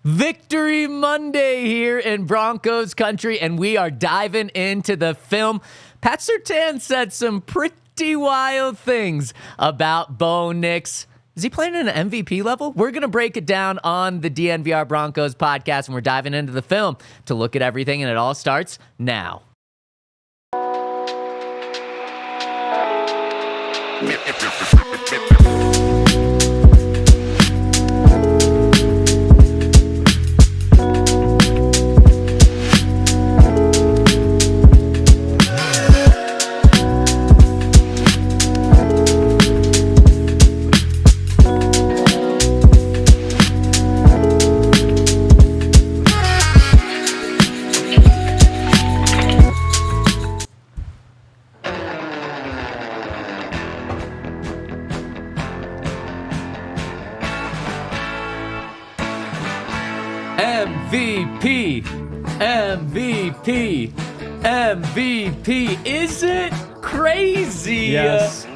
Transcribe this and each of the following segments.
Victory Monday here in Broncos Country, and we are diving into the film. Pat Surtain said some pretty wild things about Bo Nix. Is he playing at an MVP level? We're going to break it down on the DNVR Broncos podcast, and we're diving into the film to look at everything, and it all starts now. MVP. Is it crazy? Yes.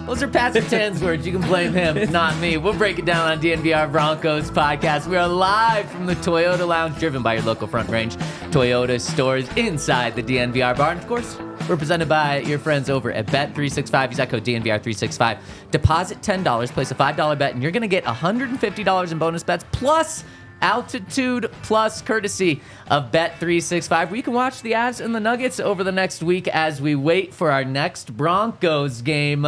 Those are Pat Surtain's words. You can blame him, not me. We'll break it down on DNVR Broncos podcast. We are live from the Toyota Lounge, driven by your local Front Range Toyota stores inside the DNVR Bar. And of course, we're presented by your friends over at Bet365. Use that code DNVR365. Deposit $10, place a $5 bet, and you're going to get $150 in bonus bets, plus Altitude Plus, courtesy of Bet365, where you can watch the Avs and the Nuggets over the next week as we wait for our next Broncos game.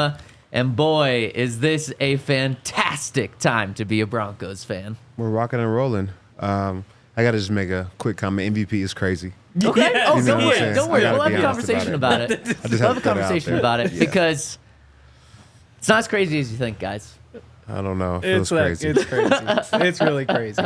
And boy, is this a fantastic time to be a Broncos fan. We're rocking and rolling. I got to just make a quick comment. MVP is crazy. Okay? Yeah. Oh, don't worry. Saying? Don't worry. We'll be have a conversation about it. We'll have a conversation about it because it's not as crazy as you think, guys. I don't know. It feels crazy. It's crazy. It's really crazy.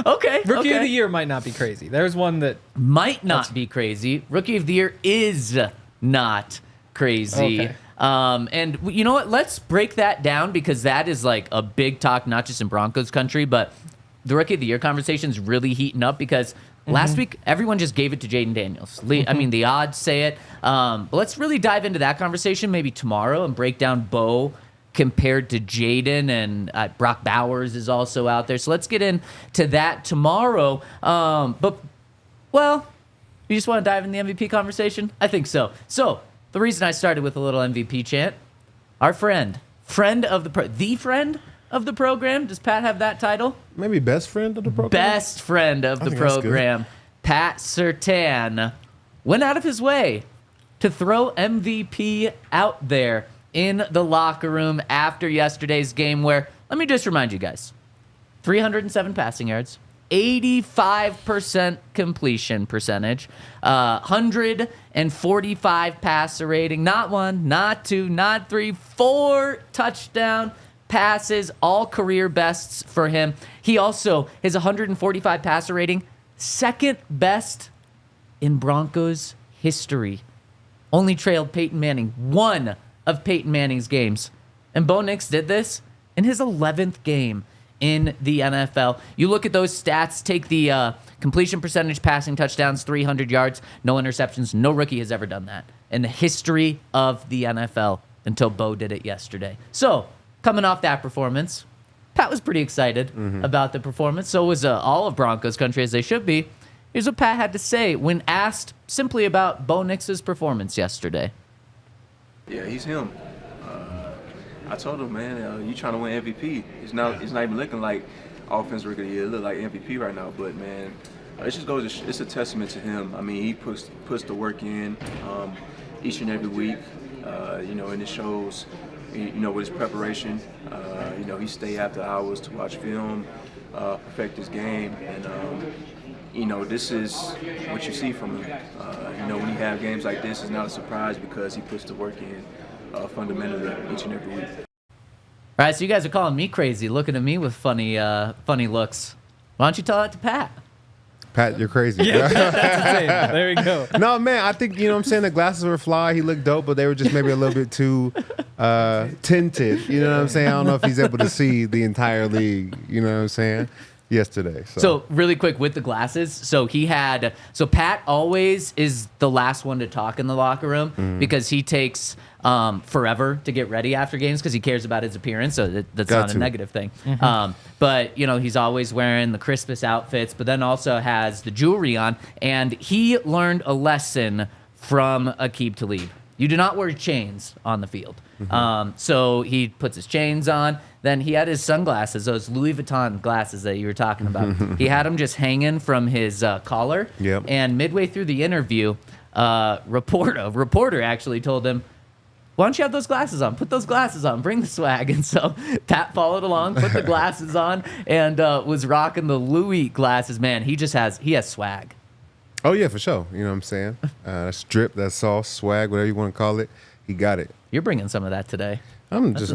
Okay. Rookie of the year might not be crazy. There's one that might not be crazy. Rookie of the year is not crazy. Okay. And you know what? Let's break that down because that is like a big talk, not just in Broncos country, but the Rookie of the Year conversation is really heating up because last week everyone just gave it to Jaden Daniels. I mean, the odds say it. But let's really dive into that conversation maybe tomorrow and break down Bo compared to Jaden, and Brock Bowers is also out there. So let's get into that tomorrow. But you just want to dive in the MVP conversation? I think so. So the reason I started with a little MVP chant, our friend of the friend of the program. Does Pat have that title? Maybe best friend of the program? Best friend of the program. Pat Surtain went out of his way to throw MVP out there in the locker room after yesterday's game where, let me just remind you guys, 307 passing yards, 85% completion percentage, 145 passer rating, not one, not two, not three, 4 touchdown passes, all career bests for him. He also, his 145 passer rating, second best in Broncos history. Only trailed Peyton Manning, one of Peyton Manning's games. And Bo Nix did this in his 11th game in the NFL. You look at those stats, take the completion percentage, passing touchdowns, 300 yards, no interceptions. No rookie has ever done that in the history of the NFL until Bo did it yesterday. So, coming off that performance, Pat was pretty excited about the performance. So was all of Broncos country, as they should be. Here's what Pat had to say when asked simply about Bo Nix's performance yesterday. Yeah, he's him. I told him, man, you trying to win MVP. It's not even looking like offensive rookie of the year. It look like MVP right now. But man, it just goes. It's a testament to him. I mean, he puts the work in each and every week. And it shows. With his preparation. He stay after hours to watch film, perfect his game, and this is what you see from him. When you have games like this, it's not a surprise because he puts the work in fundamentally each and every week. All right, so you guys are calling me crazy, looking at me with funny looks. Why don't you tell that to Pat? Pat, you're crazy. Yeah, that's insane. There we go. No, man, I think, the glasses were fly. He looked dope, but they were just maybe a little bit too tinted. You know what I'm saying? I don't know if he's able to see the entire league. You know what I'm saying? yesterday. So really quick with the glasses. So Pat always is the last one to talk in the locker room because he takes forever to get ready after games because he cares about his appearance. So that's not a negative thing. But he's always wearing the crispest outfits, but then also has the jewelry on. And he learned a lesson from Aqib Talib. You do not wear chains on the field. So he puts his chains on. Then he had his sunglasses, those Louis Vuitton glasses that you were talking about. He had them just hanging from his collar. Yep. And midway through the interview, reporter actually told him, why don't you have those glasses on? Put those glasses on. Bring the swag. And so Pat followed along, put the glasses on, and was rocking the Louis glasses. Man, he has swag. Oh, yeah, for sure. You know what I'm saying? That's drip, that's sauce, swag, whatever you want to call it. He got it. You're bringing some of that today. It's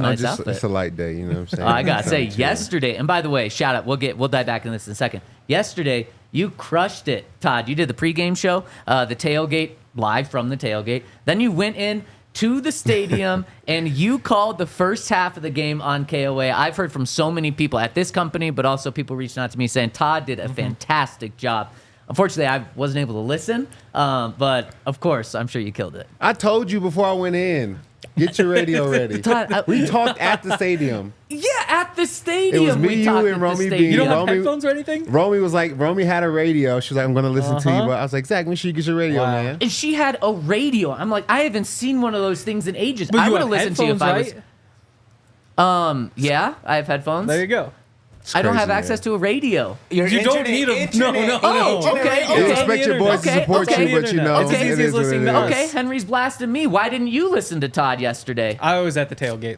a light day, you know what I'm saying? I gotta say, yesterday, and by the way, shout out, we'll dive back in this in a second. Yesterday, you crushed it, Todd. You did the pregame show, the tailgate, live from the tailgate. Then you went in to the stadium and you called the first half of the game on KOA. I've heard from so many people at this company, but also people reaching out to me saying Todd did a fantastic job. Unfortunately, I wasn't able to listen, but of course, I'm sure you killed it. I told you before I went in. Get your radio ready. Todd, we talked at the stadium. Yeah, at the stadium. It was me, you, and Romy B. You don't have headphones or anything? Romy had a radio. She was like, I'm going to listen to you. But I was like, Zach, make sure you get your radio, man. And she had a radio. I'm like, I haven't seen one of those things in ages. But I you would have have listened to you if I was. right? Yeah, I have headphones. There you go. I don't crazy, have access to a radio. You don't need a no. Oh, okay. You expect your boys to support you, but you know, It's as easy as listening to us. Okay, Henry's blasting me. Why didn't you listen to Todd yesterday? I was at the tailgate.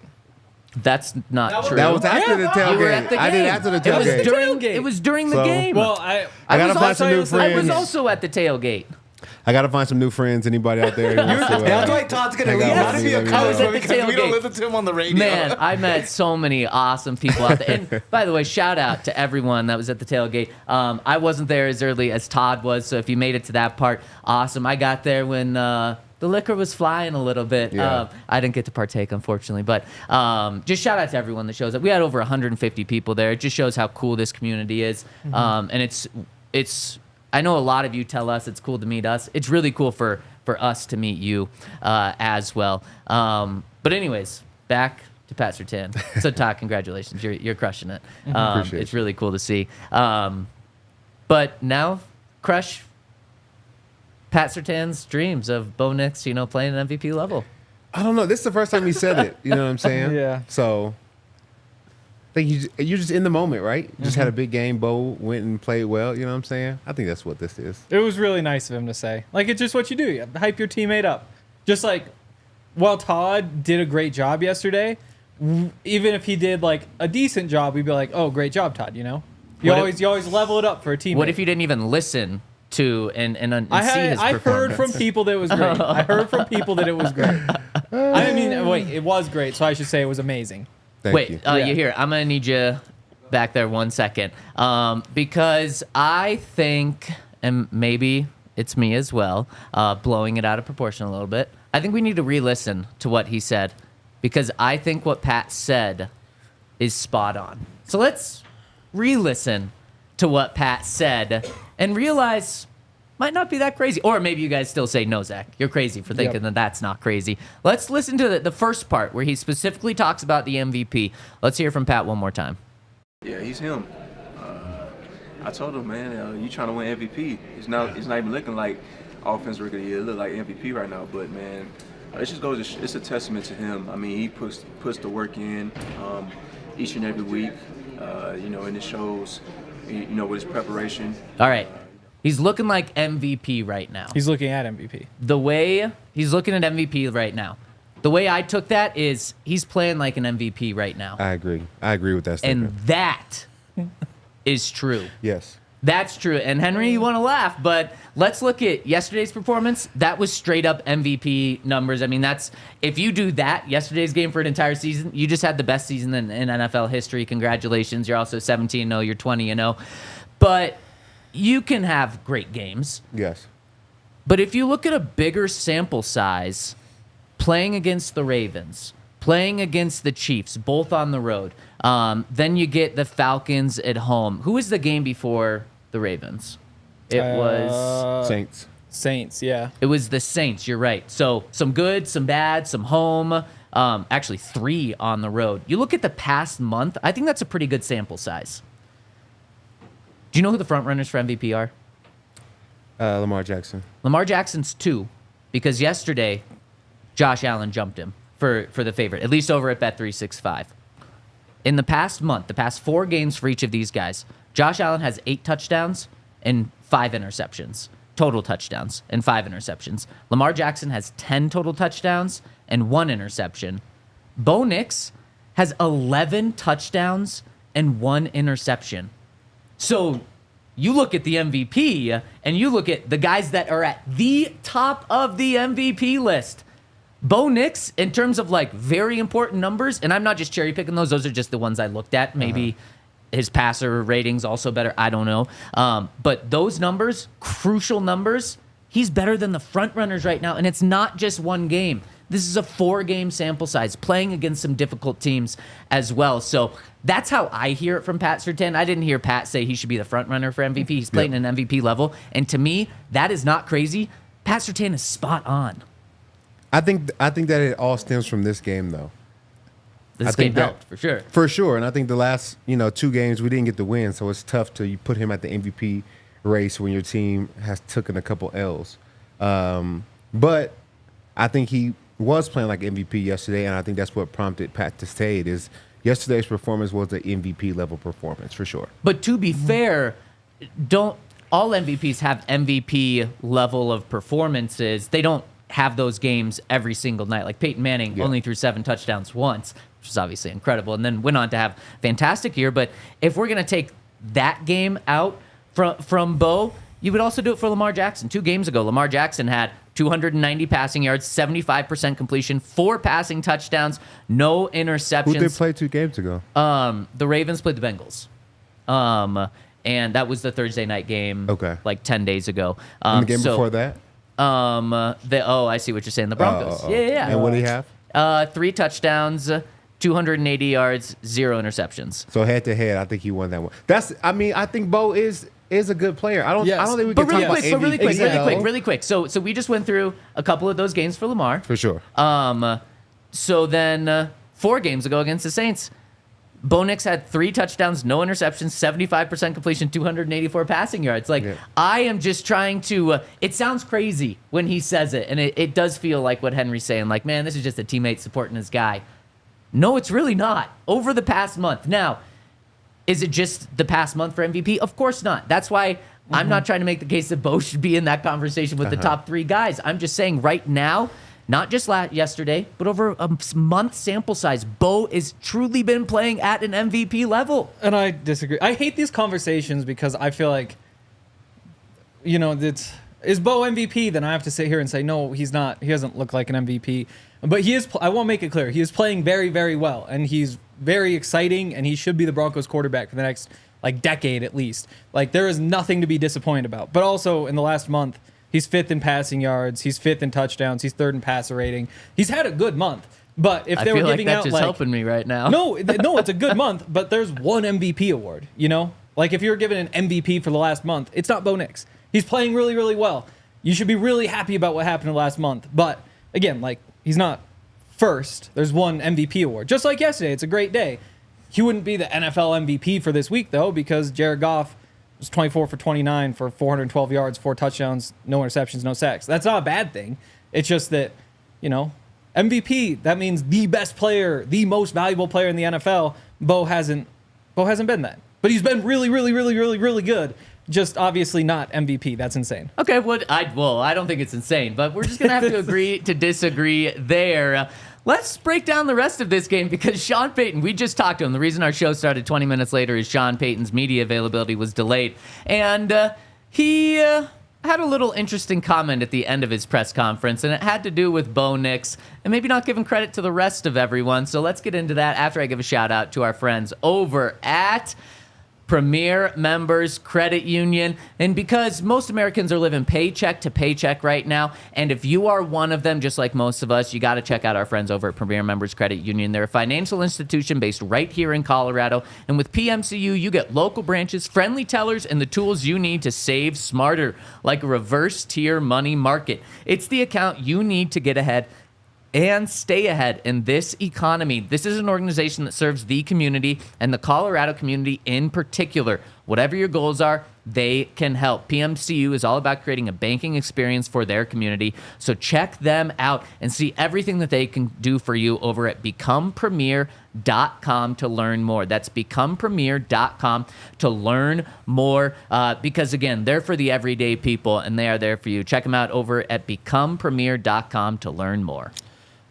That's not true. That was after the tailgate. You were at the game. I did after the tailgate. It was during the game. Well, I gotta find some new I friends. was also at the tailgate. I gotta find some new friends. Anybody out there? That's why Todd's gonna leave. Not to be a I was at coach the because we don't tailgate. listen to him on the radio. Man, I met so many awesome people out there. And by the way, shout out to everyone that was at the tailgate. I wasn't there as early as Todd was, so if you made it to that part, awesome. I got there when the liquor was flying a little bit. Yeah. I didn't get to partake, unfortunately. But just shout out to everyone that shows up. We had over 150 people there. It just shows how cool this community is. And it's I know a lot of you tell us it's cool to meet us. It's really cool for us to meet you as well. But anyways, back to Pat Surtain. So Todd, congratulations. You're crushing it. It's really cool to see. But now, crush Pat Surtain's dreams of Bo Nix, playing an MVP level. I don't know. This is the first time he said it. You know what I'm saying? Yeah. So I think you're just in the moment, right? You just had a big game. Bo went and played well. You know what I'm saying? I think that's what this is. It was really nice of him to say. Like, it's just what you do. You hype your teammate up. Just like, while Todd did a great job yesterday, even if he did like a decent job, we'd be like, "Oh, great job, Todd!" You always level it up for a teammate. What if you didn't even listen to and see his performance? I heard from people that it was great. I heard from people that it was great. I mean, wait, it was great, so I should say it was amazing. Thank you. You here. I'm going to need you back there 1 second. Because I think, and maybe it's me as well, blowing it out of proportion a little bit, I think we need to re-listen to what he said. Because I think what Pat said is spot on. So let's re-listen to what Pat said and realize might not be that crazy. Or maybe you guys still say, no, Zach, you're crazy for thinking that that's not crazy. Let's listen to the first part where he specifically talks about the MVP. Let's hear from Pat one more time. Yeah, he's him. I told him, man, you trying to win MVP. It's not even looking like offense rookie of the year. It look like MVP right now. But, man, it just goes, it's a testament to him. I mean, he puts the work in each and every week, and it shows, with his preparation. All right. He's looking like MVP right now. He's looking at MVP. The way he's looking at MVP right now. The way I took that is he's playing like an MVP right now. I agree. I agree with that statement. And that is true. Yes. That's true. And Henry, you want to laugh, but let's look at yesterday's performance. That was straight up MVP numbers. I mean, if you do that, yesterday's game for an entire season, you just had the best season in NFL history. Congratulations. You're also 17-0. You're 20-0. But you can have great games. Yes. But if you look at a bigger sample size, playing against the Ravens, playing against the Chiefs, both on the road. Then you get the Falcons at home. Who was the game before the Ravens? It was Saints. Yeah. It was the Saints. You're right. So some good, some bad, some home. Actually, 3 on the road. You look at the past month. I think that's a pretty good sample size. Do you know who the front runners for MVP are? Lamar Jackson. Lamar Jackson's 2, because yesterday Josh Allen jumped him for the favorite, at least over at Bet365. In the past month, the past 4 games for each of these guys, Josh Allen has 8 touchdowns and 5 interceptions. Total touchdowns and 5 interceptions. Lamar Jackson has 10 total touchdowns and 1 interception. Bo Nix has 11 touchdowns and 1 interception. So you look at the MVP and you look at the guys that are at the top of the MVP list. Bo Nix, in terms of like very important numbers, and I'm not just cherry picking those are just the ones I looked at. Maybe his passer rating's also better. I don't know. But those numbers, crucial numbers, he's better than the front runners right now. And it's not just one game. This is a 4-game sample size, playing against some difficult teams as well. So that's how I hear it from Pat Surtain. I didn't hear Pat say he should be the front runner for MVP. He's playing an MVP level. And to me, that is not crazy. Pat Surtain is spot on. I think that it all stems from this game, though. This game helped, for sure. For sure. And I think the last 2 games, we didn't get the win. So it's tough to put him at the MVP race when your team has taken a couple L's. But I think he was playing like MVP yesterday, and I think that's what prompted Pat to say it is yesterday's performance was the MVP level performance for sure. But to be fair, don't all MVPs have MVP level of performances? They don't have those games every single night. Like Peyton Manning only threw 7 touchdowns once, which is obviously incredible, and then went on to have a fantastic year. But if we're going to take that game out from Bo, you would also do it for Lamar Jackson. 2 games ago, Lamar Jackson had 290 passing yards, 75% completion, 4 passing touchdowns, no interceptions. Who did they play 2 games ago? The Ravens played the Bengals. And that was the Thursday night game like 10 days ago. And the game before that? I see what you're saying. The Broncos. Yeah. And what did he have? 3 touchdowns, 280 yards, 0 interceptions. So head to head, I think he won that one. I think Bo is a good player. I don't think we can talk about MVP. Really quick. So we just went through a couple of those games for Lamar. For sure. So then 4 games ago against the Saints, Bo Nix had 3 touchdowns, no interceptions, 75% completion, 284 passing yards. I am just trying to, it sounds crazy when he says it, and it does feel like what Henry's saying, like, man, this is just a teammate supporting his guy. No, it's really not. Over the past month. Now, is it just the past month for MVP? Of course not. That's why I'm not trying to make the case that Bo should be in that conversation with the top 3 guys. I'm just saying right now, not just yesterday, but over a month sample size, Bo has truly been playing at an MVP level. And I disagree. I hate these conversations because I feel like, is Bo MVP? Then I have to sit here and say, no, he's not. He doesn't look like an MVP. But he is. I won't make it clear. He is playing very, very well, and he's very exciting, and he should be the Broncos quarterback for the next decade at least. There is nothing to be disappointed about. But also in the last month, he's 5th in passing yards. He's 5th in touchdowns. He's 3rd in passer rating. He's had a good month. But if they were giving out, that's just helping me right now. No, it's a good month. But there's one MVP award. If you were given an MVP for the last month, it's not Bo Nix. He's playing really, really well. You should be really happy about what happened last month. But again, he's not first. There's one MVP award. Just like yesterday, it's a great day. He wouldn't be the NFL MVP for this week though, because Jared Goff was 24 for 29 for 412 yards, 4 touchdowns, no interceptions, no sacks. That's not a bad thing. It's just that, MVP, that means the best player, the most valuable player in the NFL. Bo hasn't been that. But he's been really, really, really, really, really good. Just obviously not MVP. That's insane. Okay, I don't think it's insane, but we're just going to have to agree to disagree there. Let's break down the rest of this game because Sean Payton, we just talked to him. The reason our show started 20 minutes later is Sean Payton's media availability was delayed. And he had a little interesting comment at the end of his press conference, and it had to do with Bo Nix and maybe not giving credit to the rest of everyone. So let's get into that after I give a shout out to our friends over at Premier Members Credit Union. And because most Americans are living paycheck to paycheck right now, and if you are one of them, just like most of us, you got to check out our friends over at Premier Members Credit Union. They're a financial institution based right here in Colorado. And with PMCU, you get local branches, friendly tellers, and the tools you need to save smarter, like a reverse tier money market. It's the account you need to get ahead and stay ahead in this economy. This is an organization that serves the community and the Colorado community in particular. Whatever your goals are, they can help. PMCU is all about creating a banking experience for their community. So check them out and see everything that they can do for you over at becomepremier.com to learn more. That's becomepremier.com to learn more because, again, they're for the everyday people and they are there for you. Check them out over at becomepremier.com to learn more.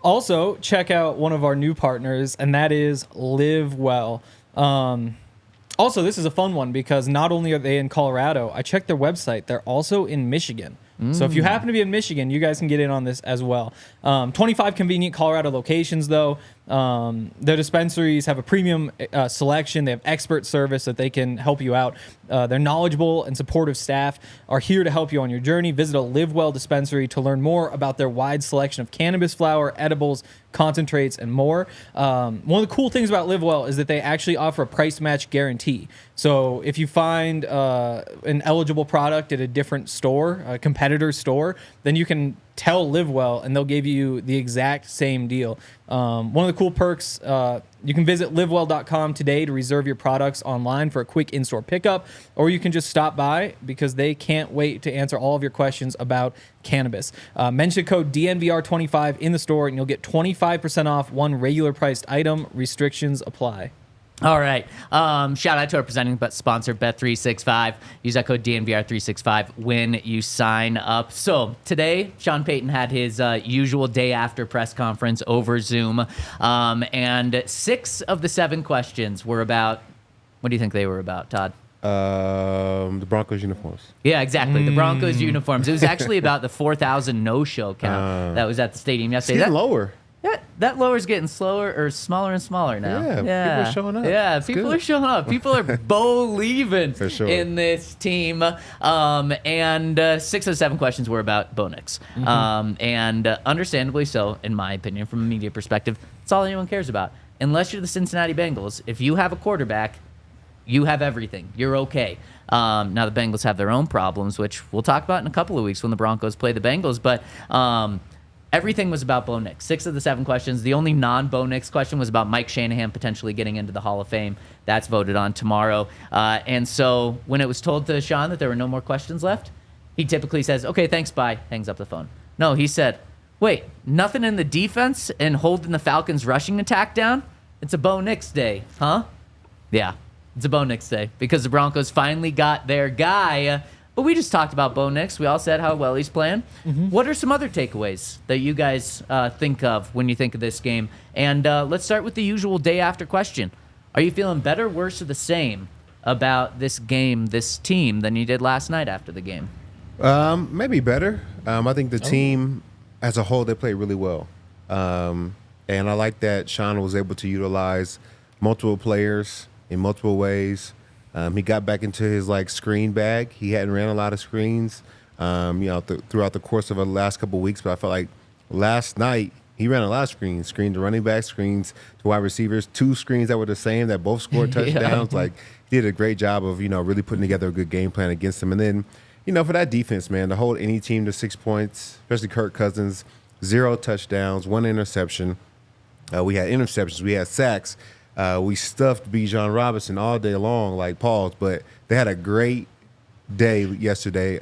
Also, check out one of our new partners, and that is Live Well. Also, this is a fun one because not only are they in Colorado, I checked their website, they're also in Michigan. So if you happen to be in Michigan, you guys can get in on this as well. 25 convenient Colorado locations, though. Their dispensaries have a premium selection. They have expert service that they can help you out. Their knowledgeable and supportive staff are here to help you on your journey. Visit a Live Well dispensary to learn more about their wide selection of cannabis flower, edibles, concentrates, and more. One of the cool things about Live Well is that they actually offer a price match guarantee. So if you find an eligible product at a different store, a competitor's store, then you can tell Live Well and they'll give you the exact same deal. One of the cool perks, you can visit livewell.com today to reserve your products online for a quick in-store pickup, or you can just stop by because they can't wait to answer all of your questions about cannabis. Mention code DNVR25 in the store and you'll get 25% off one regular priced item. Restrictions apply. All right. Shout out to our presenting sponsor, Bet365. Use that code DNVR365 when you sign up. So today, Sean Payton had his usual day after press conference over Zoom. And 6 of the 7 questions were about, what do you think they were about, Todd? The Broncos uniforms. Yeah, exactly. The Broncos uniforms. It was actually about the 4,000 no-show count that was at the stadium yesterday. It's getting lower. Yeah, that lower's getting slower or smaller and smaller now. Yeah, people are showing up. Yeah, It's people good. are showing up. People are believing For sure. in this team. And 6 of the 7 questions were about Bo Nix. And understandably so, in my opinion, from a media perspective, it's all anyone cares about. Unless you're the Cincinnati Bengals, if you have a quarterback, you have everything. You're okay. Now the Bengals have their own problems, which we'll talk about in a couple of weeks when the Broncos play the Bengals. But everything was about Bo Nix. 6 of the 7 questions. The only non-Bo Nix question was about Mike Shanahan potentially getting into the Hall of Fame. That's voted on tomorrow. And so when it was told to Sean that there were no more questions left, he typically says, okay, thanks, bye, hangs up the phone. No, he said, wait, nothing in the defense and holding the Falcons' rushing attack down? It's a Bo Nix day, huh? Yeah, it's a Bo Nix day because the Broncos finally got their guy. But we just talked about Bo Nix. We all said how well he's playing. What are some other takeaways that you guys think of when you think of this game? And let's start with the usual day after question. Are you feeling better, worse, or the same about this game, this team, than you did last night after the game? Maybe better. I think the team as a whole, they played really well. And I like that Sean was able to utilize multiple players in multiple ways. He got back into his screen bag. He hadn't ran a lot of screens, throughout the course of the last couple of weeks. But I felt like last night he ran a lot of screens to running back, screens to wide receivers, 2 screens that were the same that both scored touchdowns. He did a great job of really putting together a good game plan against them. And then for that defense, man, to hold any team to 6 points, especially Kirk Cousins, 0 touchdowns, 1 interception. We had interceptions, we had sacks. We stuffed Bijan Robinson all day long, but they had a great day yesterday.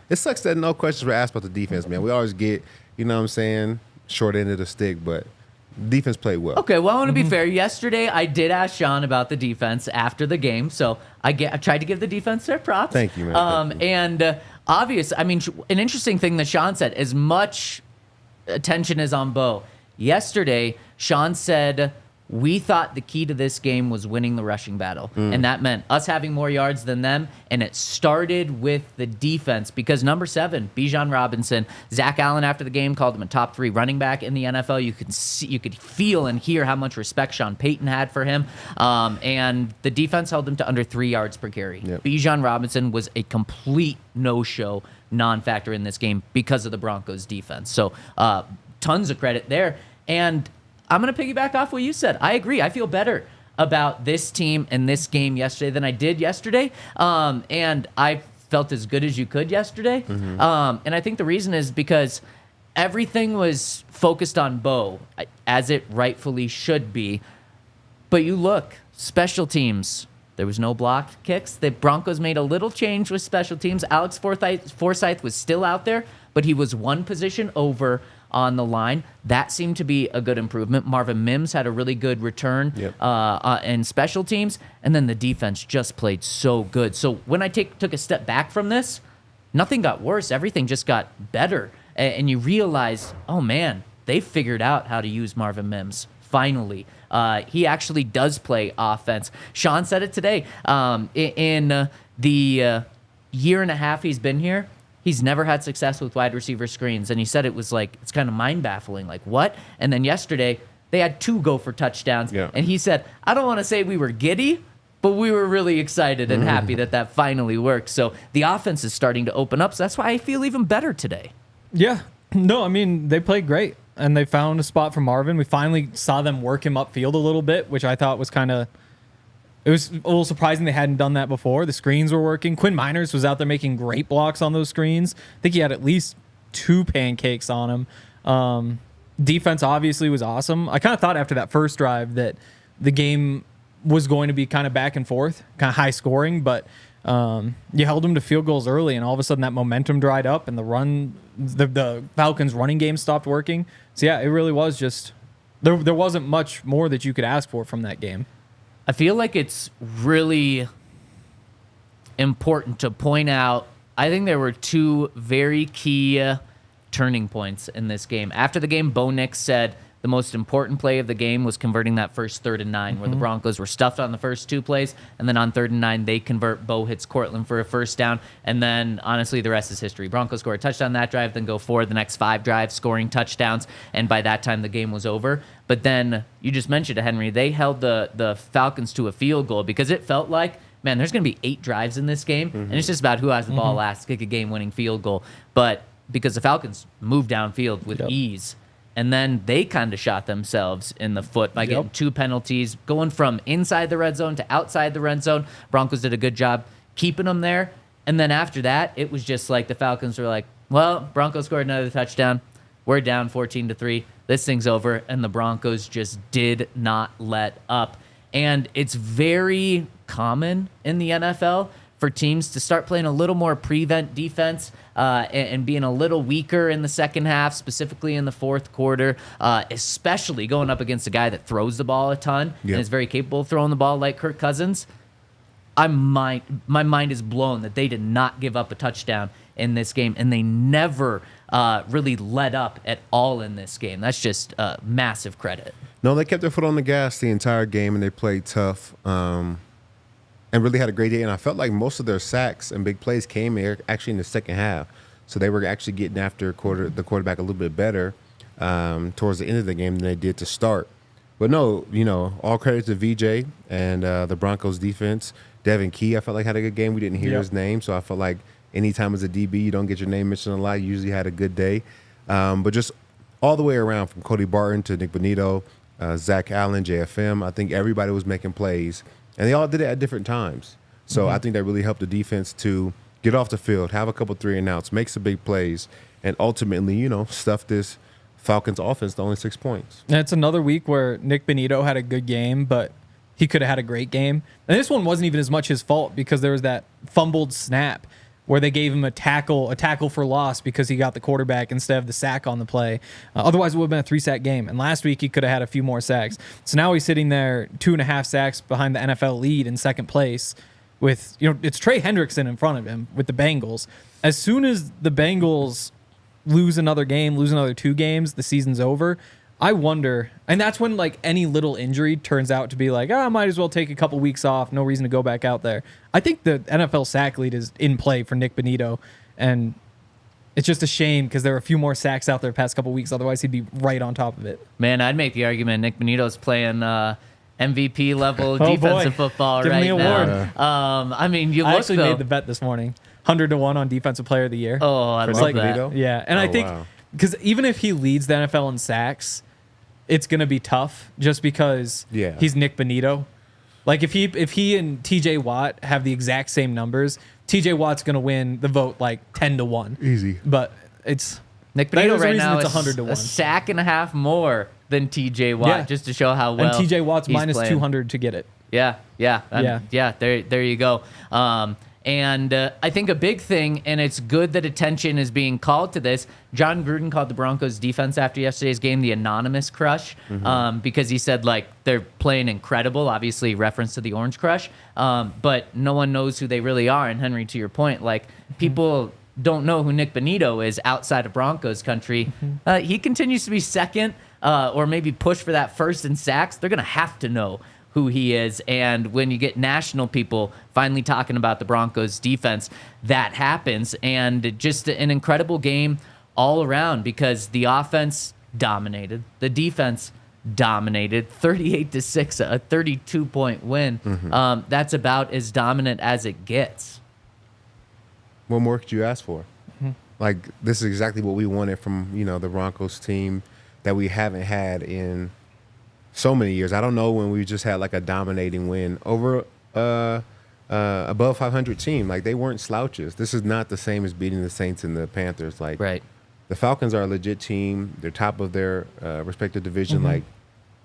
It sucks that no questions were asked about the defense, man. We always get, short end of the stick, but defense played well. Okay, well, I want to be fair. Yesterday, I did ask Sean about the defense after the game, so I tried to give the defense their props. Thank you, man. And an interesting thing that Sean said, as much attention is on Bo. Yesterday, Sean said, we thought the key to this game was winning the rushing battle. And that meant us having more yards than them. And it started with the defense because number 7, Bijan Robinson, Zach Allen after the game called him a top 3 running back in the NFL. You could feel and hear how much respect Sean Payton had for him. And the defense held him to under 3 yards per carry. Yep. Bijan Robinson was a complete no-show, non-factor in this game because of the Broncos defense. So tons of credit there. And I'm going to piggyback off what you said. I agree. I feel better about this team and this game yesterday than I did yesterday. And I felt as good as you could yesterday. And I think the reason is because everything was focused on Bo, as it rightfully should be. But you look, special teams, there was no blocked kicks. The Broncos made a little change with special teams. Alex Forsyth was still out there, but he was one position over on the line. That seemed to be a good improvement. Marvin Mims had a really good return in special teams, and then the defense just played so good. So when I took a step back from this, nothing got worse. Everything just got better. And you realize, oh man, they figured out how to use Marvin Mims. Finally, he actually does play offense. Sean said it today. In the year and a half he's been here, he's never had success with wide receiver screens. And he said it was like, it's kind of mind baffling. Like, what? And then yesterday, they had 2 go for touchdowns. Yeah. And he said, I don't want to say we were giddy, but we were really excited and happy that finally worked. So the offense is starting to open up. So that's why I feel even better today. Yeah. No, I mean, they played great, and they found a spot for Marvin. We finally saw them work him upfield a little bit, which I thought was it was a little surprising they hadn't done that before. The screens were working. Quinn Miners was out there making great blocks on those screens. I think he had at least 2 pancakes on him. Defense obviously was awesome. I kind of thought after that first drive that the game was going to be kind of back and forth, kind of high scoring, but you held them to field goals early, and all of a sudden that momentum dried up, and the Falcons' running game stopped working. So yeah, it really was just there wasn't much more that you could ask for from that game. I feel like it's really important to point out, I think there were 2 very key turning points in this game. After the game, Bo Nix said the most important play of the game was converting that first 3rd and 9, where the Broncos were stuffed on the first 2 plays, and then on 3rd and 9, they convert. Bo hits Courtland for a first down, and then, honestly, the rest is history. Broncos score a touchdown that drive, then go forward the next 5 drives, scoring touchdowns, and by that time, the game was over. But then, you just mentioned it, Henry, they held the Falcons to a field goal because it felt like, man, there's going to be 8 drives in this game, and it's just about who has the ball last to kick a game-winning field goal. But because the Falcons moved downfield with ease, and then they kind of shot themselves in the foot by getting 2 penalties, going from inside the red zone to outside the red zone. Broncos did a good job keeping them there. And then after that, it was just like the Falcons were like, well, Broncos scored another touchdown. We're down 14-3. This thing's over. And the Broncos just did not let up. And it's very common in the NFL for teams to start playing a little more prevent defense and being a little weaker in the second half, specifically in the fourth quarter, especially going up against a guy that throws the ball a ton and is very capable of throwing the ball like Kirk Cousins. My mind is blown that they did not give up a touchdown in this game, and they never really let up at all in this game. That's just massive credit. No, they kept their foot on the gas the entire game, and they played tough. And really had a great day. And I felt like most of their sacks and big plays came here actually in the second half. So they were actually getting after the quarterback a little bit better towards the end of the game than they did to start. But no, all credit to VJ and the Broncos defense. Devin Key, I felt like had a good game. We didn't hear his name, so I felt like anytime as a DB you don't get your name mentioned a lot, you usually had a good day. But just all the way around from Cody Barton to Nick Bonito, Zach Allen, JFM, I think everybody was making plays. And they all did it at different times. So I think that really helped the defense to get off the field, have a couple 3-and-outs, make some big plays, and ultimately, stuff this Falcons offense to only 6 points. And it's another week where Nick Bonito had a good game, but he could have had a great game. And this one wasn't even as much his fault because there was that fumbled snap where they gave him a tackle for loss because he got the quarterback instead of the sack on the play. Otherwise, it would have been a 3-sack game. And last week, he could have had a few more sacks. So now he's sitting there 2.5 sacks behind the NFL lead in second place with, it's Trey Hendrickson in front of him with the Bengals. As soon as the Bengals lose another game, lose another 2 games, the season's over. I wonder, and that's when like any little injury turns out to be like, I might as well take a couple weeks off. No reason to go back out there. I think the NFL sack lead is in play for Nik Bonitto, and it's just a shame because there were a few more sacks out there the past couple weeks. Otherwise, he'd be right on top of it. Man, I'd make the argument Nik Bonitto's playing MVP level defensive football Give right him the now. award. I mean, you I look actually though. made the bet this morning, 100-1 on Defensive Player of the Year. Oh, I For love Nik that. Bonitto? Yeah, and Oh, I think wow. because even if he leads the NFL in sacks, it's gonna be tough just because Yeah. he's Nik Bonitto. Like if he and TJ Watt have the exact same numbers, TJ Watt's gonna win the vote like 10-1. Easy. But it's Nik there's Bonitto a right reason now it's is 100-1. a sack and a half more than TJ Watt, Yeah. just to show how well. and TJ Watt's he's minus playing. 200 to get it. Yeah. There you go. And I think a big thing, and it's good that attention is being called to this. John Gruden called the Broncos defense after yesterday's game the anonymous crush, because he said like they're playing incredible. Obviously, reference to the Orange Crush, but no one knows who they really are. And Henry, to your point, like people don't know who Nik Bonitto is outside of Broncos country. He continues to be second, or maybe push for that first in sacks. They're gonna have to know who he is. And when you get national people finally talking about the Broncos defense, that happens. And just an incredible game all around because the offense dominated, the defense dominated, 38-6, a 32-point win. That's about as dominant as it gets. What more could you ask for? Like, this is exactly what we wanted from, the Broncos team that we haven't had in so many years. I don't know when we just had like a dominating win over above 500 team. Like, they weren't slouches. This is not the same as beating the Saints and the Panthers. Like, Right. the Falcons are a legit team. They're top of their respective division. Like,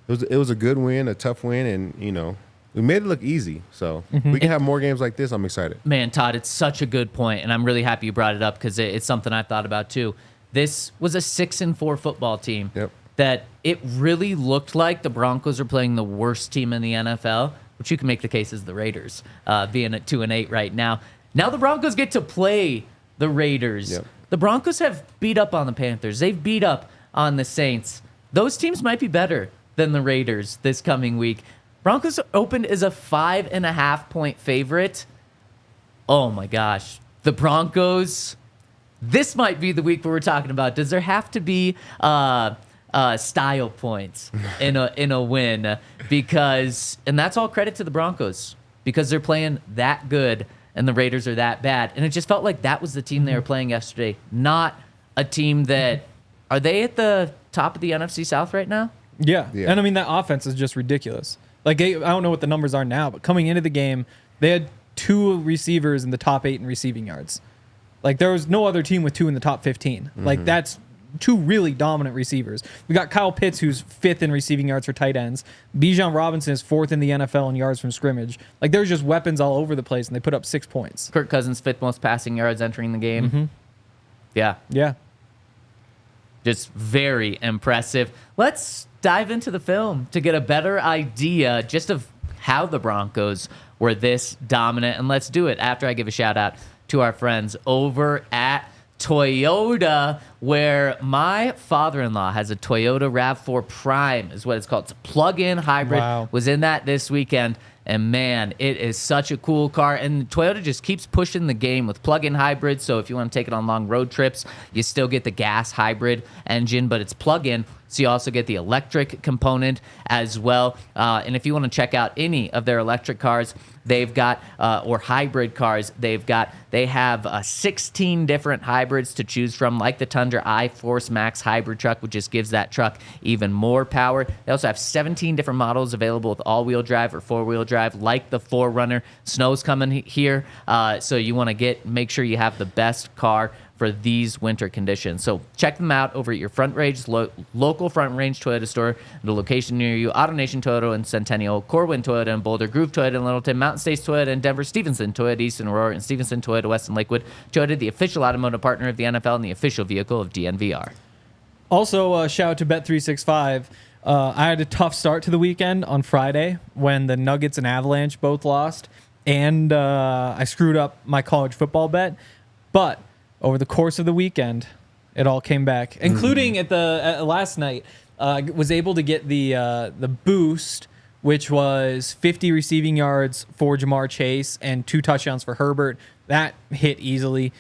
it was a good win, a tough win, and we made it look easy. So we can have more games like this. I'm excited. Man, Todd, it's such a good point, and I'm really happy you brought it up because it's something I've thought about too. This was a 6-4 football team. Yep. That it really looked like the Broncos are playing the worst team in the NFL, which you can make the case as the Raiders, being at 2-8 right now. Now the Broncos get to play the Raiders. Yep. The Broncos have beat up on the Panthers. They've beat up on the Saints. Those teams might be better than the Raiders this coming week. Broncos opened as a 5.5-point favorite. Oh my gosh. The Broncos, this might be the week where we're talking about, does there have to be style points in a win? Because, and that's all credit to the Broncos, because they're playing that good and the Raiders are that bad. And it just felt like that was the team they were playing yesterday, not a team that, are they at the top of the NFC South right now? Yeah. Yeah. And I mean, that offense is just ridiculous. Like, I don't know what the numbers are now, but coming into the game, they had 2 receivers in the top 8 in receiving yards. Like, there was no other team with 2 in the top 15. Like, that's 2 really dominant receivers. We got Kyle Pitts, who's 5th in receiving yards for tight ends. Bijan Robinson is 4th in the NFL in yards from scrimmage. Like, there's just weapons all over the place, and they put up 6 points. Kirk Cousins, 5th most passing yards entering the game. Yeah. Yeah. Just very impressive. Let's dive into the film to get a better idea just of how the Broncos were this dominant. And let's do it after I give a shout out to our friends over at Toyota, where my father-in-law has a Toyota RAV4 Prime, is what it's called. It's a plug-in hybrid. Wow. Was in that this weekend. And man, it is such a cool car. And Toyota just keeps pushing the game with plug-in hybrids. So if you want to take it on long road trips, you still get the gas hybrid engine, but it's plug-in. So you also get the electric component as well. And if you want to check out any of their electric cars, they've got, or hybrid cars, they have 16 different hybrids to choose from, like the Tundra iForce Max hybrid truck, which just gives that truck even more power. They also have 17 different models available with all-wheel drive or four-wheel drive, like the 4Runner. Snow's coming here, so you want to make sure you have the best car for these winter conditions. So check them out over at your Front Range, local Front Range Toyota store, the location near you, AutoNation Toyota in Centennial, Courtland Toyota in Boulder, Groove Toyota in Littleton, Mountain States Toyota in Denver, Stevenson Toyota East in Aurora, and Stevenson Toyota West in Lakewood. Toyota, the official automotive partner of the NFL and the official vehicle of DNVR. Also, shout out to Bet365. I had a tough start to the weekend on Friday when the Nuggets and Avalanche both lost, and I screwed up my college football bet. But over the course of the weekend, it all came back, including at last night. was able to get the boost, which was 50 receiving yards for Jamar Chase and 2 touchdowns for Herbert. That hit easily.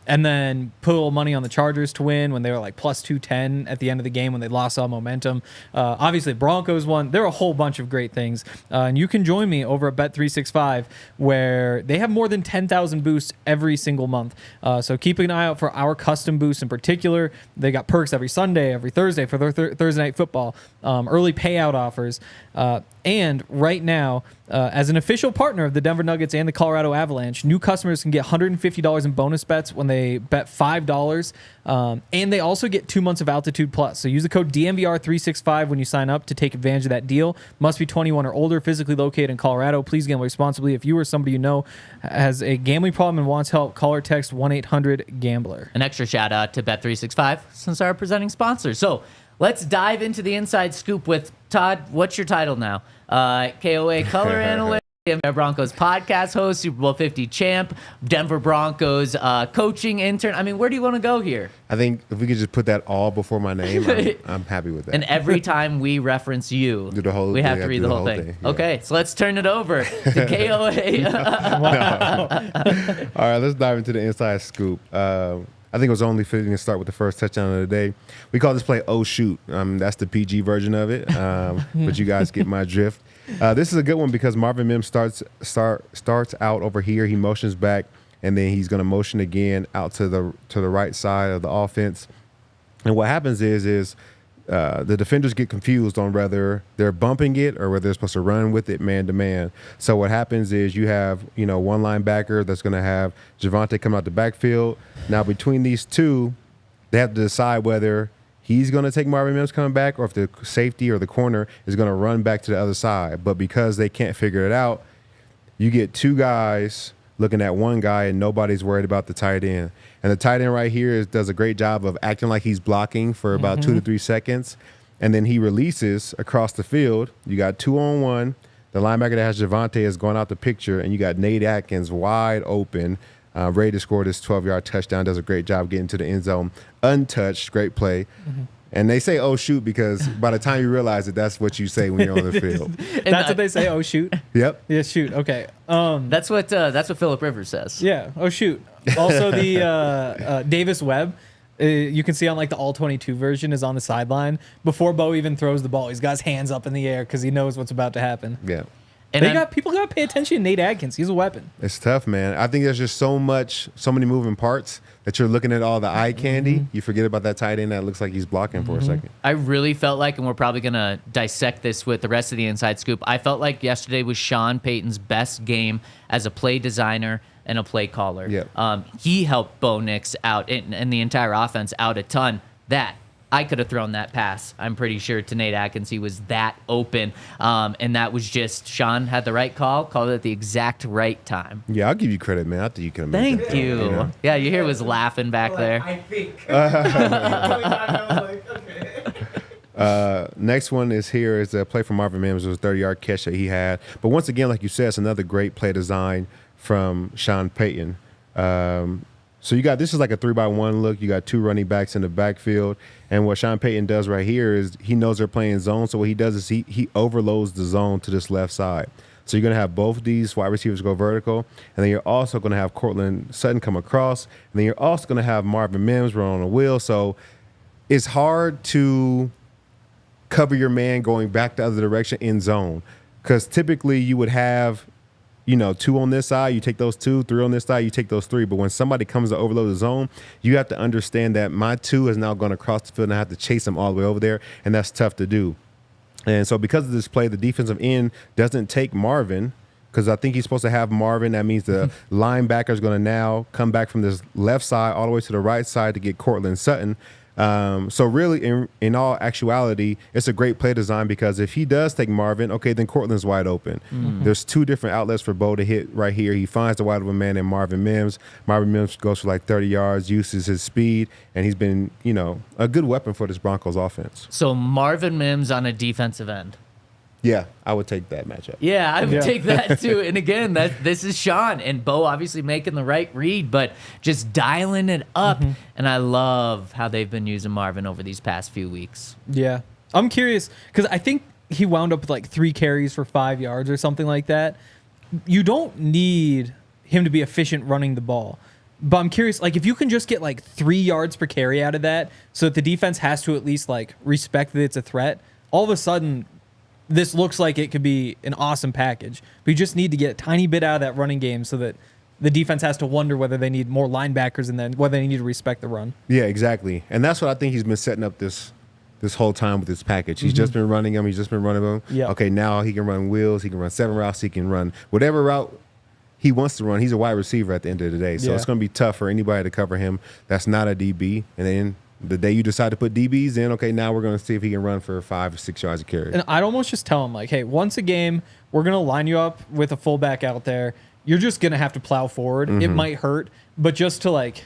And then put a little money on the Chargers to win when they were like plus 210 at the end of the game when they lost all momentum. Obviously, Broncos won. There are a whole bunch of great things. And you can join me over at Bet365 where they have more than 10,000 boosts every single month. So keep an eye out for our custom boosts in particular. They got perks every Sunday, every Thursday for their Thursday Night Football, early payout offers. And right now, as an official partner of the Denver Nuggets and the Colorado Avalanche, new customers can get $150 in bonus bets when they bet $5. And they also get 2 months of Altitude Plus. So use the code DNVR365 when you sign up to take advantage of that deal. Must be 21 or older, physically located in Colorado. Please gamble responsibly. If you or somebody you know has a gambling problem and wants help, call or text 1-800-GAMBLER. An extra shout out to Bet365 since our presenting sponsor. So let's dive into the inside scoop with Todd. What's your title now? KOA color analyst, DNVR Broncos podcast host, Super Bowl 50 champ, Denver Broncos coaching intern. I mean, where do you want to go here? I think if we could just put that all before my name, I'm happy with that. And every time we reference you, we have to read the whole thing. Yeah. Okay, so let's turn it over to KOA. All right, let's dive into the inside scoop. I think it was only fitting to start with the first touchdown of the day. We call this play "Oh Shoot." That's the PG version of it, but you guys get my drift. This is a good one because Marvin Mims starts out over here. He motions back, and then he's going to motion again out to the right side of the offense. And what happens is the defenders get confused on whether they're bumping it or whether they're supposed to run with it man to man. So what happens is you have, one linebacker that's going to have Javonte come out the backfield. Now between these two, they have to decide whether he's going to take Marvin Mims coming back or if the safety or the corner is going to run back to the other side. But because they can't figure it out, you get 2 guys looking at one guy and nobody's worried about the tight end. And the tight end right here does a great job of acting like he's blocking for about 2 to 3 seconds. And then he releases across the field. You got 2-on-1. The linebacker that has Javonte is going out the picture, and you got Nate Atkins wide open, ready to score this 12-yard touchdown. Does a great job getting to the end zone untouched. Great play. And they say, "Oh, shoot," because by the time you realize it, that's what you say when you're on the field. That's what they say. Oh, shoot. Yep. Yeah, shoot. Okay. That's what Phillip Rivers says. Yeah. Oh, shoot. Also, the Davis Webb, you can see on like the all 22 version is on the sideline before Bo even throws the ball. He's got his hands up in the air because he knows what's about to happen. Yeah. And People got to pay attention to Nate Atkins. He's a weapon. It's tough, man. I think there's just so many moving parts that you're looking at all the eye candy. You forget about that tight end that looks like he's blocking for a second. I really felt like, and we're probably going to dissect this with the rest of the inside scoop, I felt like yesterday was Sean Payton's best game as a play designer and a play caller. Yep. He helped Bo Nix out and the entire offense out a ton. I could have thrown that pass, I'm pretty sure, to Nate Atkins. He was that open. And that was just, Sean had the right called it at the exact right time. Yeah, I'll give you credit, man. I think you can have made that Thank you. know? Yeah, you hear was laughing back there. I think. Next one is a play from Marvin Mims. It was a 30-yard catch that he had. But once again, like you said, it's another great play design from Sean Payton. So this is like a 3-by-1 look. You got 2 running backs in the backfield. And what Sean Payton does right here is he knows they're playing zone. So what he does is he overloads the zone to this left side. So you're going to have both these wide receivers go vertical. And then you're also going to have Courtland Sutton come across. And then you're also going to have Marvin Mims run on a wheel. So it's hard to cover your man going back the other direction in zone. Because typically you would have 2 on this side, you take those 2, 3 on this side, you take those 3. But when somebody comes to overload the zone, you have to understand that my 2 is now going to cross the field and I have to chase them all the way over there, and that's tough to do. And so because of this play, the defensive end doesn't take Marvin because I think he's supposed to have Marvin. That means the linebacker is going to now come back from this left side all the way to the right side to get Courtland Sutton. So really, in all actuality, it's a great play design because if he does take Marvin, okay, then Courtland's wide open. There's 2 different outlets for Bo to hit right here. He finds the wide open man in Marvin Mims. Marvin Mims goes for like 30 yards, uses his speed, and he's been, a good weapon for this Broncos offense. So Marvin Mims on a defensive end. Yeah, I would take that matchup. Yeah, I would Yeah. take that too. And again, this is Sean and Bo obviously making the right read, but just dialing it up. And I love how they've been using Marvin over these past few weeks. Yeah. I'm curious because I think he wound up with like 3 carries for 5 yards or something like that. You don't need him to be efficient running the ball. But I'm curious, like if you can just get like 3 yards per carry out of that so that the defense has to at least like respect that it's a threat, all of a sudden this looks like it could be an awesome package. But you just need to get a tiny bit out of that running game so that the defense has to wonder whether they need more linebackers and then whether they need to respect the run. Yeah, exactly. And that's what I think he's been setting up this whole time with this package. He's just been running them. He's just been running them. Yeah. Okay, now he can run wheels. He can run 7 routes. He can run whatever route he wants to run. He's a wide receiver at the end of the day. So Yeah. it's going to be tough for anybody to cover him that's not a DB. And then the day you decide to put DBs in, okay, now we're going to see if he can run for 5 or 6 yards a carry. And I'd almost just tell him, like, hey, once a game, we're going to line you up with a fullback out there. You're just going to have to plow forward. It might hurt, but just to, like,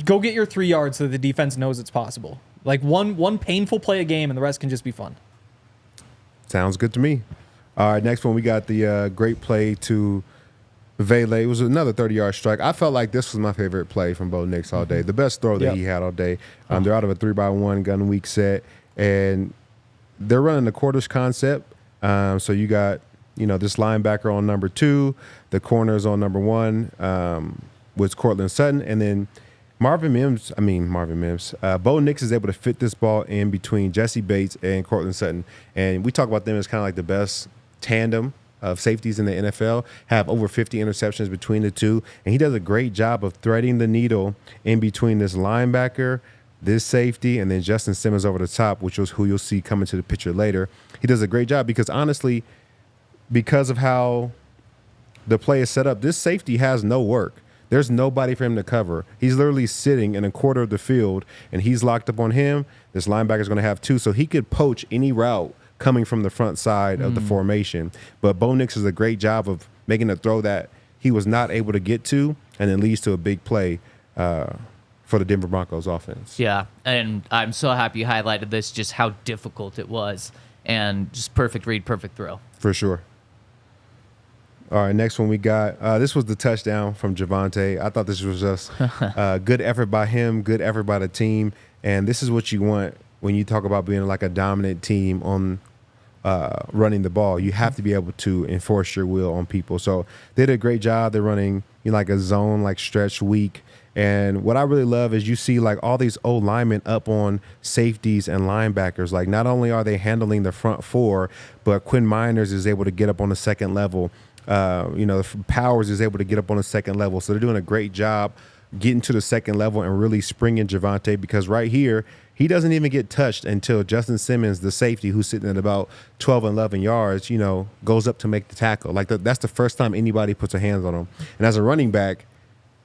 go get your 3 yards so the defense knows it's possible. Like, one painful play a game, and the rest can just be fun. Sounds good to me. All right, next one, we got the great play to Vele. It was another 30-yard strike. I felt like this was my favorite play from Bo Nix all day. The best throw that Yep. he had all day. They're out of a 3-by-1 gun weak set, and they're running the quarters concept. So you got, this linebacker on number 2, the corners on number 1, with Courtland Sutton, and then Marvin Mims. Bo Nix is able to fit this ball in between Jesse Bates and Courtland Sutton, and we talk about them as kind of like the best tandem of safeties in the NFL, have over 50 interceptions between the two, and he does a great job of threading the needle in between this linebacker, this safety, and then Justin Simmons over the top, which was who you'll see coming to the picture later. He does a great job because honestly, because of how the play is set up, this safety has no work. There's nobody for him to cover. He's literally sitting in a quarter of the field, and he's locked up on him. This linebacker's going to have 2, so he could poach any route coming from the front side of the formation. But Bo Nix does a great job of making a throw that he was not able to get to, and it leads to a big play for the Denver Broncos offense. Yeah, and I'm so happy you highlighted this, just how difficult it was. And just perfect read, perfect throw. For sure. All right, next one we got. This was the touchdown from Javonte. I thought this was just good effort by him, good effort by the team. And this is what you want when you talk about being like a dominant team on running the ball. You have to be able to enforce your will on people. So they did a great job. They're running like a zone, like stretch weak. And what I really love is you see like all these old linemen up on safeties and linebackers. Like not only are they handling the front 4, but Quinn Miners is able to get up on the second level. Powers is able to get up on the second level. So they're doing a great job getting to the second level and really springing Javonte, because right here, he doesn't even get touched until Justin Simmons, the safety, who's sitting at about 12 and 11 yards, goes up to make the tackle. Like that's the first time anybody puts a hands on him. And as a running back,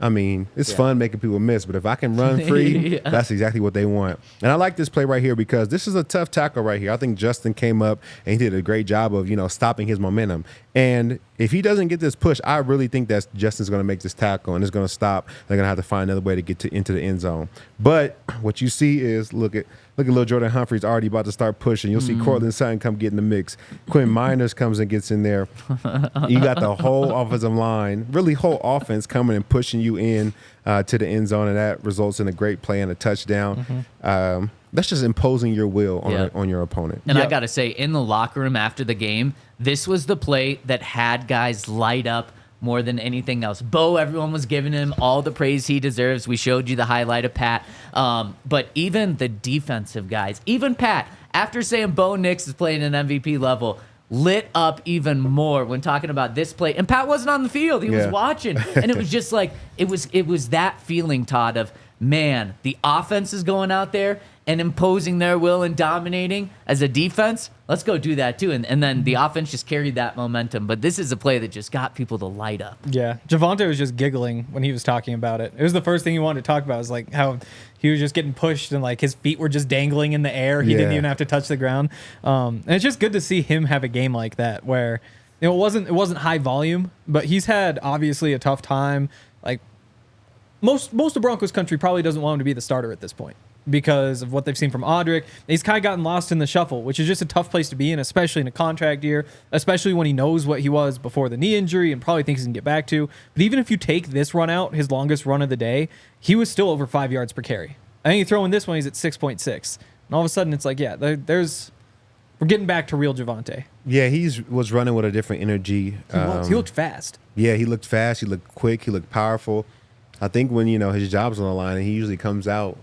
it's fun making people miss, but if I can run free, that's exactly what they want. And I like this play right here because this is a tough tackle right here. I think Justin came up and he did a great job of, stopping his momentum. And if he doesn't get this push, I really think that Justin's going to make this tackle and it's going to stop. They're going to have to find another way to get into the end zone. But what you see is, look at little Jordan Humphrey's already about to start pushing. You'll see Courtland Sutton come get in the mix. Quinn Miners comes and gets in there. You got the whole offensive line, really whole offense coming and pushing you in to the end zone, and that results in a great play and a touchdown. That's just imposing your will on your opponent. And I got to say, in the locker room after the game, this was the play that had guys light up more than anything else. Bo, everyone was giving him all the praise he deserves. We showed you the highlight of Pat. But even the defensive guys, even Pat, after saying Bo Nix is playing an MVP level, lit up even more when talking about this play. And Pat wasn't on the field. He was watching. And it was just like, it was that feeling, Todd, of, man, the offense is going out there and imposing their will and dominating as a defense. Let's go do that too. And then the offense just carried that momentum. But this is a play that just got people to light up. Yeah. Javonte was just giggling when he was talking about it. It was the first thing he wanted to talk about, was like how he was just getting pushed and like his feet were just dangling in the air. He didn't even have to touch the ground. And it's just good to see him have a game like that where it wasn't high volume, but he's had obviously a tough time. Like most of Broncos country probably doesn't want him to be the starter at this point. because of what they've seen from Audric. He's kind of gotten lost in the shuffle, which is just a tough place to be in, especially in a contract year, especially when he knows what he was before the knee injury and probably thinks he can get back to. But even if you take this run out, his longest run of the day, he was still over 5 yards per carry. I think you throw in this one, he's at 6.6. And all of a sudden, it's like, yeah, we're getting back to real Javonte. Yeah, was running with a different energy. He looked fast. Yeah, he looked fast. He looked quick. He looked powerful. I think when, his job's on the line, and he usually comes out,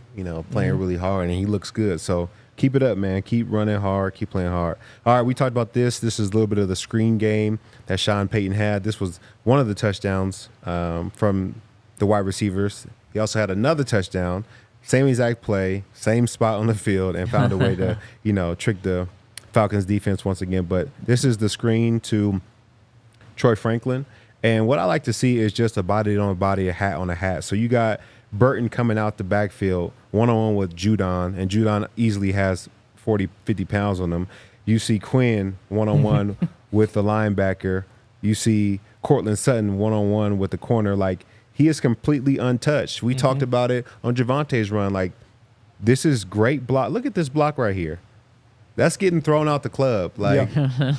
playing really hard, and he looks good. So keep it up, man. Keep running hard. Keep playing hard. All right, we talked about this. This is a little bit of the screen game that Sean Payton had. This was one of the touchdowns from the wide receivers. He also had another touchdown, same exact play, same spot on the field, and found a way to, trick the Falcons defense once again. But this is the screen to Troy Franklin. And what I like to see is just a body on a body, a hat on a hat. So you got Burton coming out the backfield, one-on-one with Judon, and Judon easily has 40, 50 pounds on him. You see Quinn one-on-one with the linebacker. You see Courtland Sutton one-on-one with the corner. Like, he is completely untouched. We talked about it on Javonte's run. Like, this is great block. Look at this block right here. That's getting thrown out the club. Like,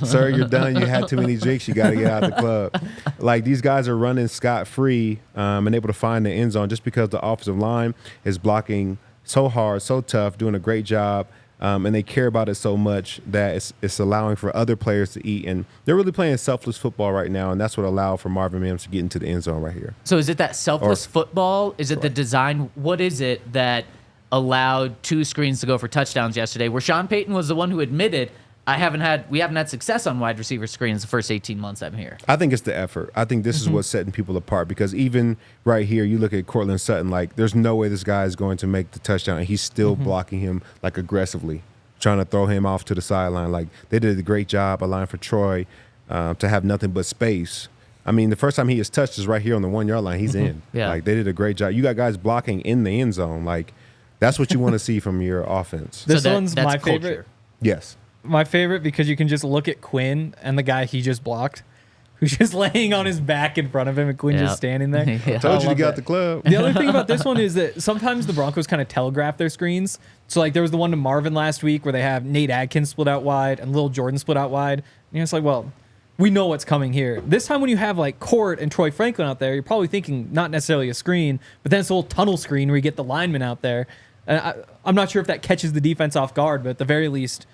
sir, you're done. You had too many drinks. You got to get out the club. Like, these guys are running scot-free and able to find the end zone just because the offensive line is blocking so hard, so tough, doing a great job, and they care about it so much that it's allowing for other players to eat. And they're really playing selfless football right now, and that's what allowed for Marvin Mims to get into the end zone right here. So is it that selfless football? Is it the design? What is it that allowed two screens to go for touchdowns yesterday, where Sean Payton was the one who admitted we haven't had success on wide receiver screens the first 18 months I'm here? I think it's the effort. I think this is what's setting people apart, because even right here, you look at Courtland Sutton, like, there's no way this guy is going to make the touchdown, and he's still blocking him, like, aggressively, trying to throw him off to the sideline. Like, they did a great job allowing for Troy to have nothing but space. I mean, the first time he is touched is right here on the 1 yard line. He's in. Yeah. Like, they did a great job. You got guys blocking in the end zone. Like, that's what you want to see from your offense. This one's my favorite. Culture. Yes. My favorite, because you can just look at Quinn and the guy he just blocked, who's just laying on his back in front of him, and Quinn just standing there. Yeah. Told you to get out the club. The other thing about this one is that sometimes the Broncos kind of telegraph their screens. So, like, there was the one to Marvin last week where they have Nate Adkins split out wide and Lil Jordan split out wide. And it's like, well, we know what's coming here. This time when you have, like, Court and Troy Franklin out there, you're probably thinking not necessarily a screen, but then it's a little tunnel screen where you get the lineman out there. And I'm not sure if that catches the defense off guard, but at the very least,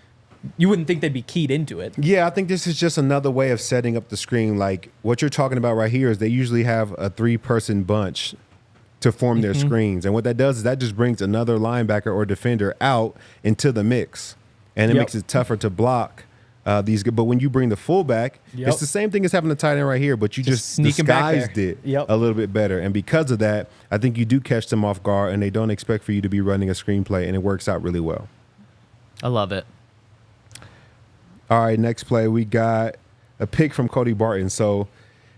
you wouldn't think they'd be keyed into it. Yeah, I think this is just another way of setting up the screen. Like, what you're talking about right here is they usually have a 3-person bunch to form their screens. And what that does is that just brings another linebacker or defender out into the mix. And it makes it tougher to block these. But when you bring the fullback, it's the same thing as having the tight end right here, but you just disguised it a little bit better. And because of that, I think you do catch them off guard, and they don't expect for you to be running a screenplay, and it works out really well. I love it. All right, next play, we got a pick from Cody Barton. So,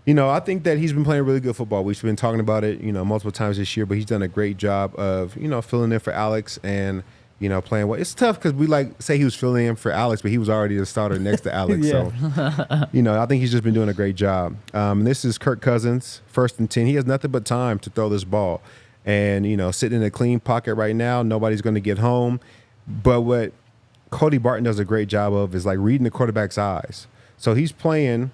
I think that he's been playing really good football. We've been talking about it, multiple times this year, but he's done a great job of, filling in for Alex and, playing well. It's tough because we say he was filling in for Alex, but he was already the starter next to Alex. So, I think he's just been doing a great job. This is Kirk Cousins, 1st and 10. He has nothing but time to throw this ball. And, sitting in a clean pocket right now, nobody's going to get home. But what Cody Barton does a great job of is, like, reading the quarterback's eyes. So he's playing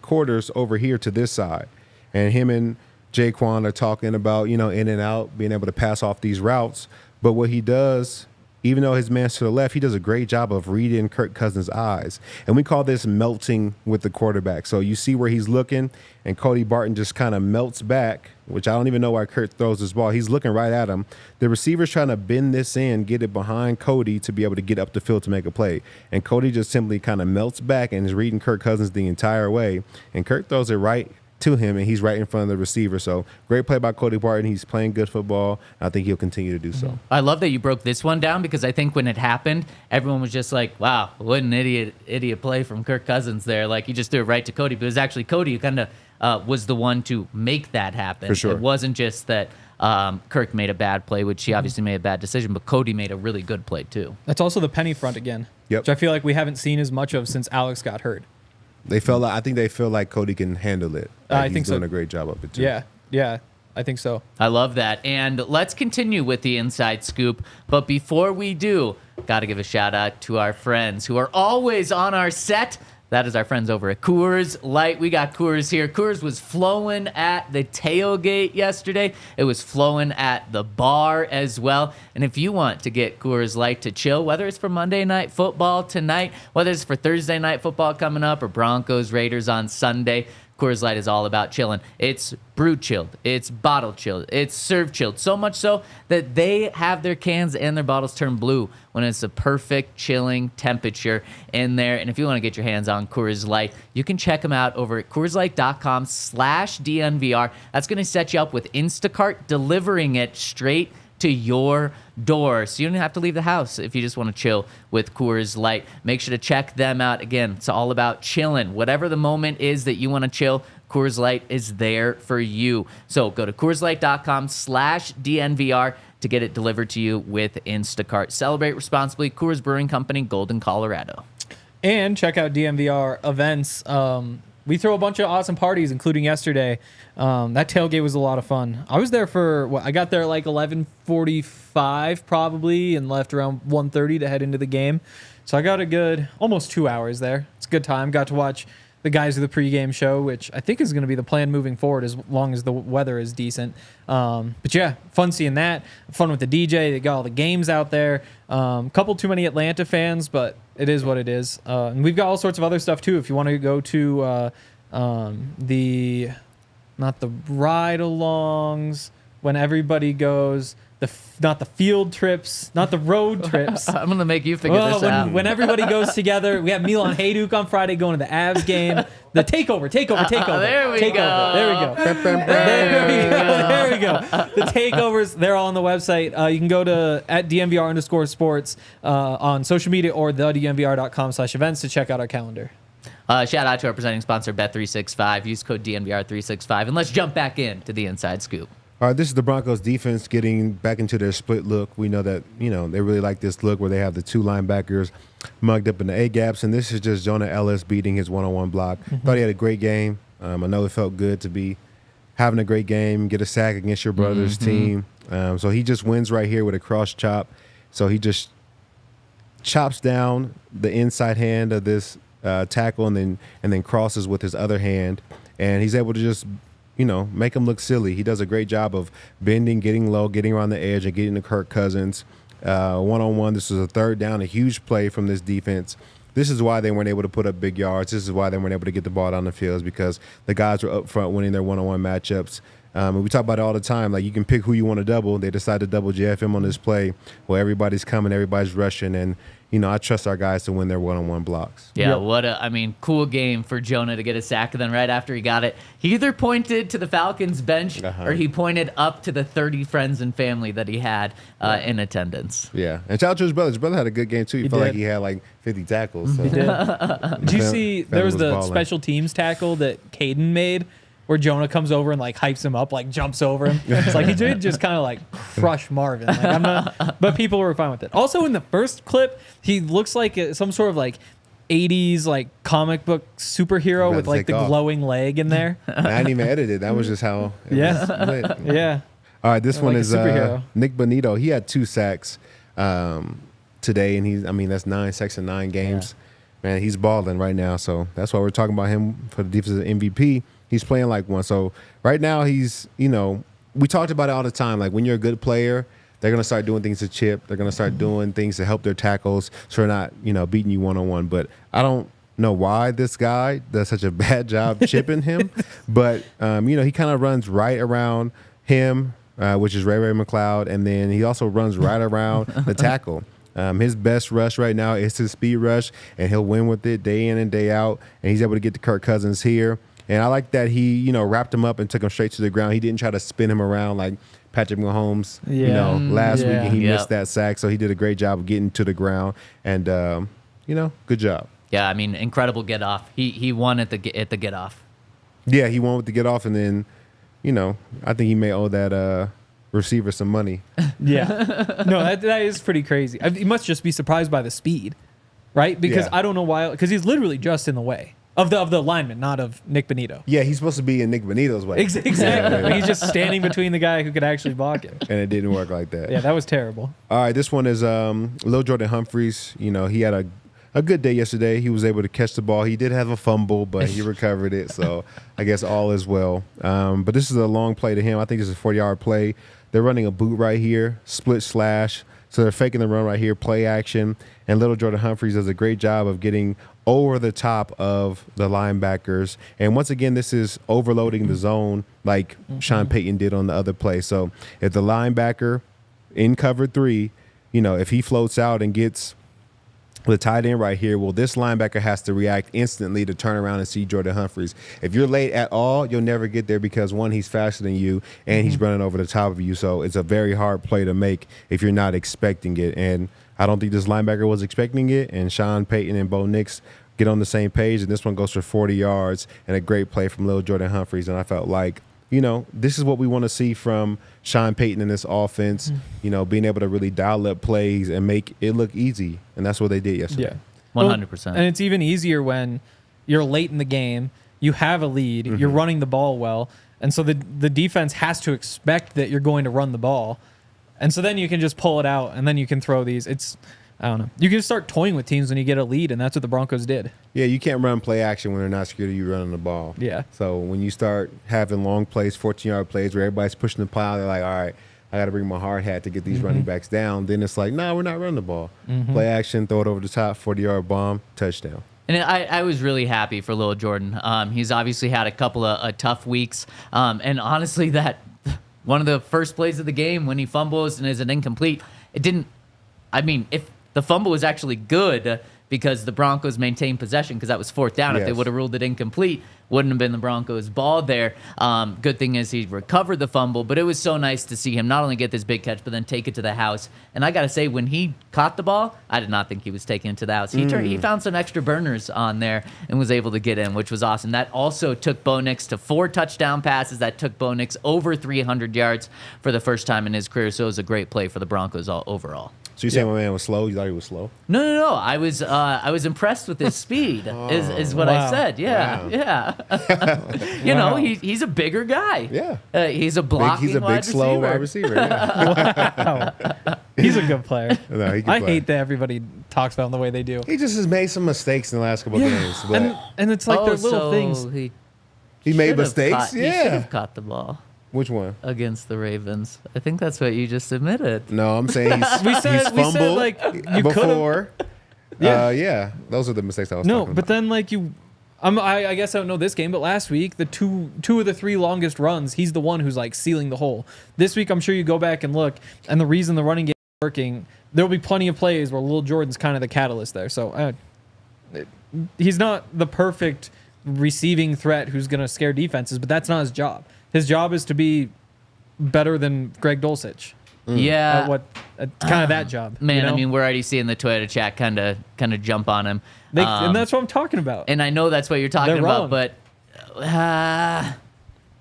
quarters over here to this side. And him and Jaquan are talking about, in and out, being able to pass off these routes. But what he does, even though his man's to the left, he does a great job of reading Kirk Cousins' eyes. And we call this melting with the quarterback. So you see where he's looking, and Cody Barton just kind of melts back, which I don't even know why Kirk throws this ball. He's looking right at him. The receiver's trying to bend this in, get it behind Cody to be able to get up the field to make a play. And Cody just simply kind of melts back and is reading Kirk Cousins the entire way. And Kirk throws it right to him, and he's right in front of the receiver. So great play by Cody Barton. He's playing good football. I think he'll continue to do so. I love that you broke this one down, because I think when it happened, everyone was just like, wow, what an idiot play from Kirk Cousins there. Like, he just threw it right to Cody. But it was actually Cody who kind of was the one to make that happen. For sure. It wasn't just that Kirk made a bad play, which he obviously made a bad decision, but Cody made a really good play too. That's also the penny front again, which I feel like we haven't seen as much of since Alex got hurt. I think they feel like Cody can handle it. I think he's doing a great job of it too. Yeah. I think so. I love that. And let's continue with the inside scoop. But before we do, got to give a shout out to our friends who are always on our set. That is our friends over at Coors Light. We got Coors here. Coors was flowing at the tailgate yesterday. It was flowing at the bar as well. And if you want to get Coors Light to chill, whether it's for Monday Night Football tonight, whether it's for Thursday Night Football coming up, or Broncos Raiders on Sunday, Coors Light is all about chilling. It's brew chilled, it's bottle chilled, it's serve chilled. So much so that they have their cans and their bottles turn blue when it's a perfect chilling temperature in there. And if you want to get your hands on Coors Light, you can check them out over at CoorsLight.com/DNVR. That's going to set you up with Instacart delivering it straight to your door, so you don't have to leave the house if you just want to chill with Coors Light. Make sure to check them out. Again, it's all about chilling. Whatever the moment is that you want to chill, Coors Light is there for you. So go to CoorsLight.com/DNVR to get it delivered to you with Instacart. Celebrate responsibly. Coors Brewing Company, Golden, Colorado. And check out DNVR events. We throw a bunch of awesome parties, including yesterday. That tailgate was a lot of fun. I was there I got there at like 11:45 probably, and left around 1:30 to head into the game. So I got a good almost 2 hours there. It's a good time. Got to watch the guys of the pregame show, which I think is going to be the plan moving forward as long as the weather is decent. But yeah, fun seeing that. Fun with the DJ. They got all the games out there. Couple too many Atlanta fans, but it is what it is. And we've got all sorts of other stuff too. If you want to go to not the ride-alongs, when everybody goes, not the field trips, not the road trips. I'm going to make you figure this out. When everybody goes together, we have Milan Hajduk on Friday going to the Avs game. The takeover. There we go. There we go. The takeovers, they're all on the website. You can go to at @DNVR_sports on social media or thednvr.com/events to check out our calendar. Shout out to our presenting sponsor, Bet365. Use code DNVR365. And let's jump back into the inside scoop. All right, this is the Broncos defense getting back into their split look. We know that, they really like this look where they have the two linebackers mugged up in the A-gaps, and this is just Jonah Ellis beating his one-on-one block. Thought he had a great game. I know it felt good to be having a great game, get a sack against your brother's team. So he just wins right here with a cross chop. So he just chops down the inside hand of this tackle and then crosses with his other hand, and he's able to just make him look silly. He does a great job of bending, getting low, getting around the edge, and getting to Kirk Cousins. One-on-one, this was a third down, a huge play from this defense. This is why they weren't able to put up big yards. This is why they weren't able to get the ball down the field, is because the guys were up front winning their one-on-one matchups. And we talk about it all the time. Like, you can pick who you want to double. They decide to double JFM on this play. Well, everybody's coming, everybody's rushing, and I trust our guys to win their one-on-one blocks. Yeah, what a cool game for Jonah to get a sack. And then right after he got it, he either pointed to the Falcons bench or he pointed up to the 30 friends and family that he had in attendance. Yeah, and shout out to his brother. His brother had a good game too. He felt like he had like 50 tackles. So. He did. Did you see there was the balling. Special teams tackle that Caden made, where Jonah comes over and like hypes him up, like jumps over him. It's like he did just kind of like crush Marvin. Like, but people were fine with it. Also, in the first clip, he looks like some sort of like 80s like comic book superhero with like the glowing leg in there. I didn't even edit it. That was just how it was lit. Yeah. All right, this one like is Nick Bonito. He had 2 sacks today, and that's 9 sacks in 9 games. Yeah. Man, he's balling right now. So that's why we're talking about him for the defensive MVP. He's playing like one. So right now he's, we talked about it all the time. Like, when you're a good player, they're going to start doing things to chip. They're going to start doing things to help their tackles so they're not, beating you one-on-one. But I don't know why this guy does such a bad job chipping him. But, he kind of runs right around him, which is Ray McLeod. And then he also runs right around the tackle. His best rush right now is his speed rush, and he'll win with it day in and day out. And he's able to get to Kirk Cousins here. And I like that he, wrapped him up and took him straight to the ground. He didn't try to spin him around like Patrick Mahomes, last week, and he missed that sack. So he did a great job of getting to the ground, and good job. Yeah, incredible get off. He won at the get off. Yeah, he won with the get off, and then, I think he may owe that receiver some money. Yeah, no, that is pretty crazy. He must just be surprised by the speed, right? Because I don't know why, because he's literally just in the way. Of the lineman, not of Nick Bonito. Yeah, he's supposed to be in Nick Bonito's way. Exactly. He's just standing between the guy who could actually block him. And it didn't work like that. Yeah, that was terrible. All right, this one is Lil Jordan Humphreys. You know, he had a good day yesterday. He was able to catch the ball. He did have a fumble, but he recovered it. So I guess all is well. But this is a long play to him. I think it's a 40-yard play. They're running a boot right here, split slash. So they're faking the run right here, play action. And Little Jordan Humphreys does a great job of getting over the top of the linebackers. And once again, this is overloading the zone like Sean Payton did on the other play. So if the linebacker in cover 3, you know, if he floats out and gets the tight end right here, well, this linebacker has to react instantly to turn around and see Jordan Humphreys. If you're late at all, you'll never get there because, one, he's faster than you, and he's running over the top of you. So it's a very hard play to make if you're not expecting it. And I don't think this linebacker was expecting it, and Sean Payton and Bo Nix get on the same page, and this one goes for 40 yards and a great play from Lil Jordan Humphreys. And I felt like, you know, this is what we want to see from Sean Payton in this offense, you know, being able to really dial up plays and make it look easy. And that's what they did yesterday. Yeah. 100%. And it's even easier when you're late in the game, you have a lead, you're running the ball well, and so the defense has to expect that you're going to run the ball. And so then you can just pull it out, and then you can throw these. I don't know. You can start toying with teams when you get a lead, and that's what the Broncos did. Yeah, you can't run play action when they're not scared of you running the ball. Yeah. So when you start having long plays, 14-yard plays where everybody's pushing the pile, they're like, all right, I got to bring my hard hat to get these running backs down. Then it's like, no, we're not running the ball. Play action, throw it over the top, 40-yard bomb, touchdown. And I was really happy for Lil Jordan. He's obviously had a couple of tough weeks. And honestly, that one of the first plays of the game when he fumbles and is an incomplete, if the fumble was actually good because the Broncos maintained possession because that was fourth down. If they would have ruled it incomplete, wouldn't have been the Broncos' ball there. Good thing is he recovered the fumble, but it was so nice to see him not only get this big catch, but then take it to the house. And I got to say, when he caught the ball, I did not think he was taking it to the house. He found some extra burners on there and was able to get in, which was awesome. That also took Bo Nix to 4 touchdown passes. That took Bo Nix over 300 yards for the first time in his career. So it was a great play for the Broncos overall. So you saying my man was slow? You thought he was slow? No. I was impressed with his speed. Is what I said. Yeah, yeah. You know, he's a bigger guy. Yeah. He's a blocking He's a big, wide slow wide receiver. Yeah. He's a good player. No, he can I play. hate that everybody talks about him the way they do. He just has made some mistakes in the last couple of games. But And it's like they're little things. he made mistakes? He should have caught the ball Which one? against the Ravens. I think that's what you just admitted. No, I'm saying We said fumbled like you could before. Yeah. Yeah, those are the mistakes I was No, talking but about. then like I guess I don't know this game, but last week the two of the 3 longest runs, he's the one who's like sealing the hole. This week I'm sure you go back and look, and the reason the running game is working, there'll be plenty of plays where Lil Jordan's kind of the catalyst there. So he's not the perfect receiving threat who's going to scare defenses, but that's not his job. His job is to be better than Greg Dulcich. Yeah. Kind of that job. Man, you know? I mean, we're already seeing the Twitter chat kind of jump on him. And that's what I'm talking about. And I know that's what you're talking They're about, wrong. but I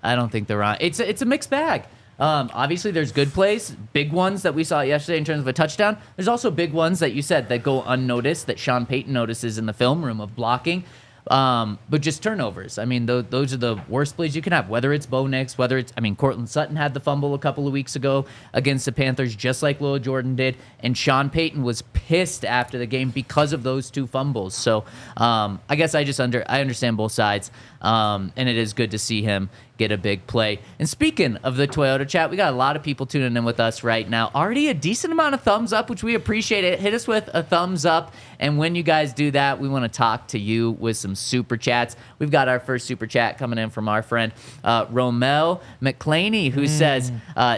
don't think they're wrong. It's a mixed bag. Obviously, there's good plays, big ones that we saw yesterday in terms of a touchdown. There's also big ones that you said that go unnoticed that Sean Payton notices in the film room of blocking. But just turnovers. I mean, those are the worst plays you can have, whether it's Bo Nix, Courtland Sutton had the fumble a couple of weeks ago against the Panthers, just like Lil Jordan did. And Sean Payton was pissed after the game because of those 2 fumbles. So, I guess I understand both sides. And it is good to see him get a big play. And speaking of the Toyota chat, we got a lot of people tuning in with us right now. Already a decent amount of thumbs up, which we appreciate it. Hit us with a thumbs up. And when you guys do that, we want to talk to you with some super chats. We've got our first super chat coming in from our friend Romel McClaney, who says,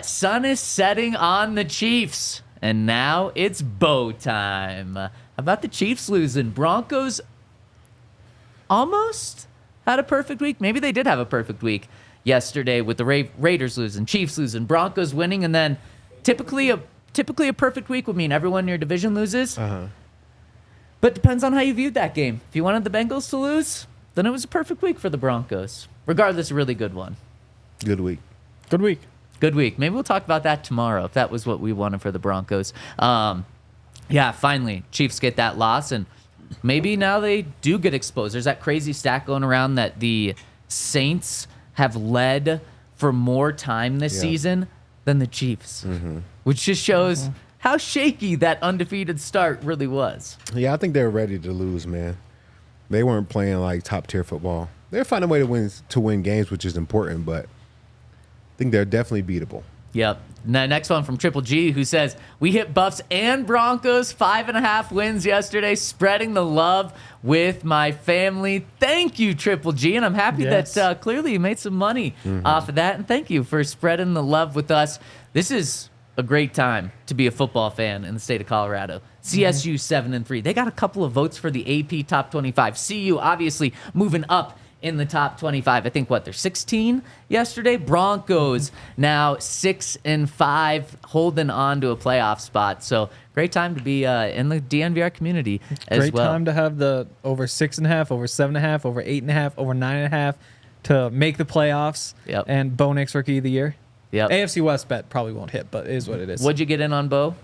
sun is setting on the Chiefs, and now it's Bo time. How about the Chiefs losing? Broncos almost had a perfect week. Maybe they did have a perfect week yesterday with the Raiders losing, Chiefs losing, Broncos winning, and then typically a perfect week would mean everyone in your division loses. But depends on how you viewed that game. If you wanted the Bengals to lose, then it was a perfect week for the Broncos. Regardless, a really good one. Good week. Good week. Good week. Maybe we'll talk about that tomorrow if that was what we wanted for the Broncos. Yeah, finally, Chiefs get that loss, and maybe now they do get exposed. There's that crazy stat going around that the Saints have led for more time this season than the Chiefs, which just shows how shaky that undefeated start really was. Yeah, I think they're ready to lose, man. They weren't playing like top tier football. They're finding a way to win games, which is important, but I think they're definitely beatable. Yep. Now, next one from Triple G, who says, we hit Buffs and Broncos, 5.5 wins yesterday, spreading the love with my family. Thank you, Triple G, and I'm happy that clearly you made some money off of that, and thank you for spreading the love with us. This is a great time to be a football fan in the state of Colorado. CSU 7-3. They got a couple of votes for the AP Top 25. CU obviously moving up in the top 25. I think they're 16 yesterday. Broncos now 6-5, holding on to a playoff spot. So great time to be in the DNVR community as well. Great time to have the over 6.5, over 7.5, over 8.5, over 9.5 to make the playoffs. Yep. And Bo Nix Rookie of the Year. Yep. AFC West bet probably won't hit, but it is what it is. What'd you get in on Bo?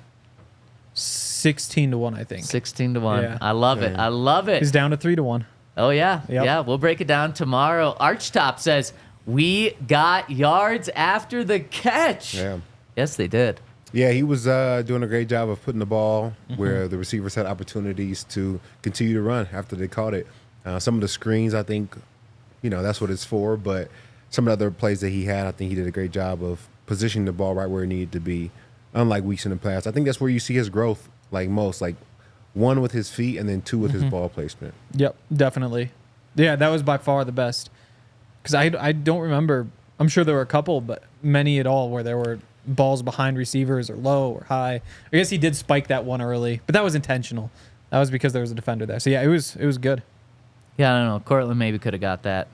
16-1, I think. 16-1. Yeah. I love it. I love it. He's down to 3-1. Oh, yeah. Yep. Yeah, we'll break it down tomorrow. Archtop says, we got yards after the catch. Yeah. Yes, they did. Yeah, he was doing a great job of putting the ball where the receivers had opportunities to continue to run after they caught it. Some of the screens, I think, that's what it's for. But some of the other plays that he had, I think he did a great job of positioning the ball right where it needed to be, unlike weeks in the past. I think that's where you see his growth most, like 1 with his feet and then 2 with his ball placement. Yep, definitely. Yeah, that was by far the best. Because I don't remember. I'm sure there were a couple, but many at all where there were balls behind receivers or low or high. I guess he did spike that one early, but that was intentional. That was because there was a defender there. So yeah, it was good. Yeah, I don't know. Courtland maybe could have got that.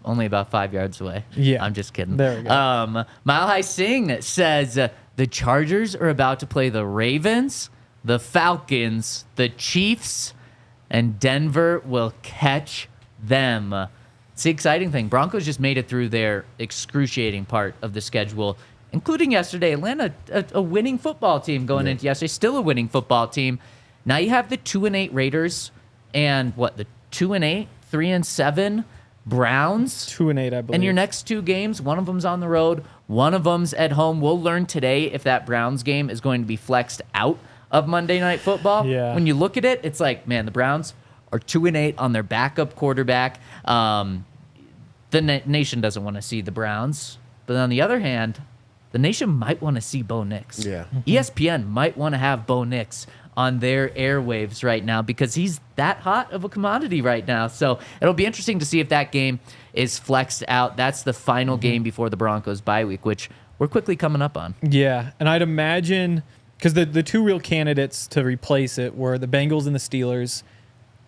Only about 5 yards away. Yeah. I'm just kidding. There we go. Mile High Sing says the Chargers are about to play the Ravens, the Falcons, the Chiefs, and Denver will catch them. It's the exciting thing. Broncos just made it through their excruciating part of the schedule, including yesterday. Atlanta, a winning football team going into yesterday, still a winning football team. Now you have the 2-8 Raiders and the 2-8, 3-7 Browns. 2-8, I believe. And your next 2 games, one of them's on the road, one of them's at home. We'll learn today if that Browns game is going to be flexed out of Monday Night Football. Yeah. When you look at it, it's like, man, the Browns are 2-8 on their backup quarterback. The nation doesn't want to see the Browns. But on the other hand, the nation might want to see Bo Nix. Yeah. ESPN might want to have Bo Nix on their airwaves right now because he's that hot of a commodity right now. So it'll be interesting to see if that game is flexed out. That's the final game before the Broncos bye week, which we're quickly coming up on. Yeah, and I'd imagine, because the 2 real candidates to replace it were the Bengals and the Steelers.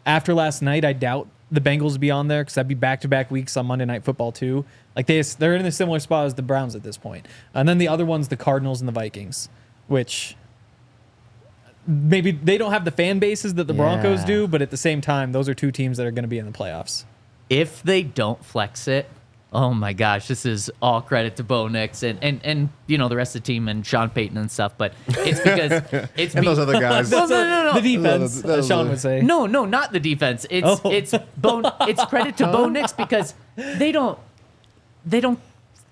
After last night, I doubt the Bengals would be on there because that'd be back-to-back weeks on Monday Night Football too. Like they're in a similar spot as the Browns at this point. And then the other one's the Cardinals and the Vikings, which maybe they don't have the fan bases that the Broncos do, but at the same time, those are 2 teams that are going to be in the playoffs. If they don't flex it, oh my gosh, this is all credit to Bo Nix and the rest of the team and Sean Payton and stuff, but it's because it's And those other guys. No. The defense, as Sean would say. No, not the defense. It's credit to Bo Nix because they don't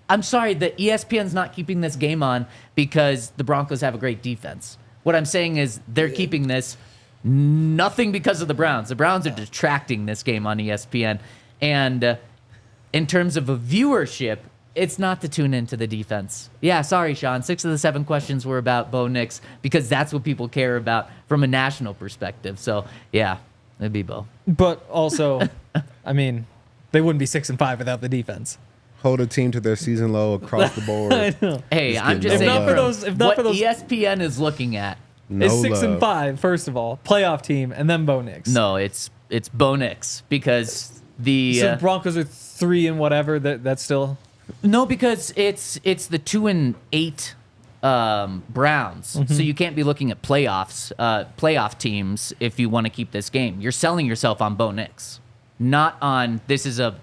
I'm sorry that ESPN's not keeping this game on because the Broncos have a great defense. What I'm saying is they're keeping this nothing because of the Browns. The Browns are detracting this game on ESPN. And in terms of a viewership, it's not to tune into the defense. Yeah, sorry, Sean. 6 of the 7 questions were about Bo Nix because that's what people care about from a national perspective. So, yeah, it'd be Bo. But also, I mean, they wouldn't be 6-5 without the defense. Hold a team to their season low across the board. I know. Hey, Just I'm getting just no saying love. If not for those- ESPN is looking at. No It's 6-5, love. first of all. Playoff team, and then Bo Nix. No, it's Bo Nix because the So Broncos are 3 and whatever. That's still... no, because it's the 2-8 Browns. So you can't be looking at playoff teams if you want to keep this game. You're selling yourself on Bo Nix, not on this is a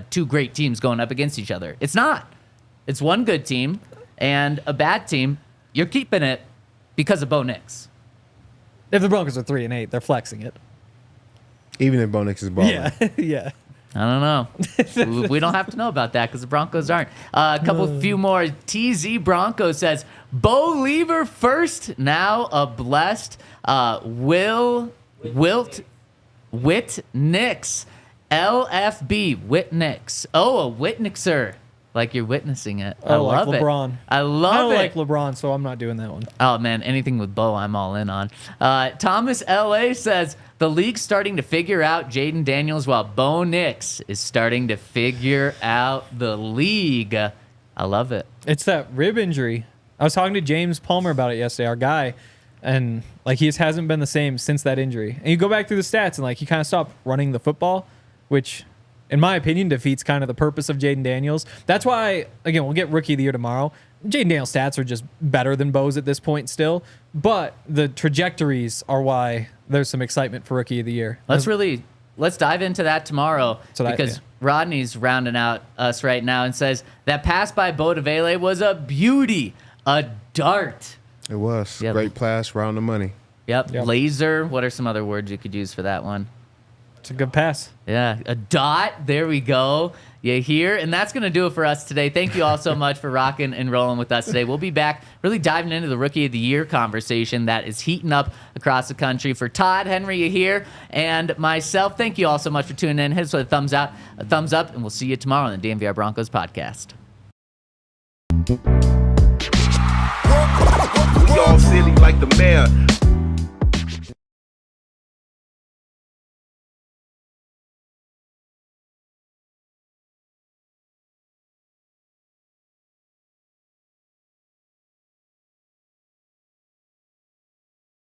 2 great teams going up against each other. It's not. It's one good team and a bad team. You're keeping it because of Bo Nix. If the Broncos are 3-8, they're flexing it. Even if Bo Nix is balling. Yeah, yeah. I don't know. We don't have to know about that because the Broncos aren't. A few more. TZ Bronco says, Bo Lever first, now a blessed. Wilt Nix. LFB, Whit Nix. Oh, a Whitnixer. Like you're witnessing it. I like love it. LeBron. I love it. I don't like LeBron, so I'm not doing that one. Oh, man, anything with Bo, I'm all in on. Thomas L.A. says, the league's starting to figure out Jaden Daniels while Bo Nix is starting to figure out the league. I love it. It's that rib injury. I was talking to James Palmer about it yesterday, our guy, and like he just hasn't been the same since that injury. And you go back through the stats, and like he kind of stopped running the football, which, in my opinion, defeats kind of the purpose of Jaden Daniels. That's why, again, we'll get Rookie of the Year tomorrow. Jaden Daniels' stats are just better than Bo's at this point still, but the trajectories are why there's some excitement for Rookie of the Year. Let's dive into that tomorrow because Rodney's rounding out us right now and says that pass by Bo Devele was a beauty, a dart. It was. Yep. Great pass, round the money. Yep. Laser. What are some other words you could use for that one? It's a good pass. Yeah, a dot. There we go. You hear? And that's going to do it for us today. Thank you all so much for rocking and rolling with us today. We'll be back really diving into the Rookie of the Year conversation that is heating up across the country. For Todd, Henry, you here, and myself, thank you all so much for tuning in. Hit us with a thumbs up, and we'll see you tomorrow on the DNVR Broncos podcast. We all silly like the mayor.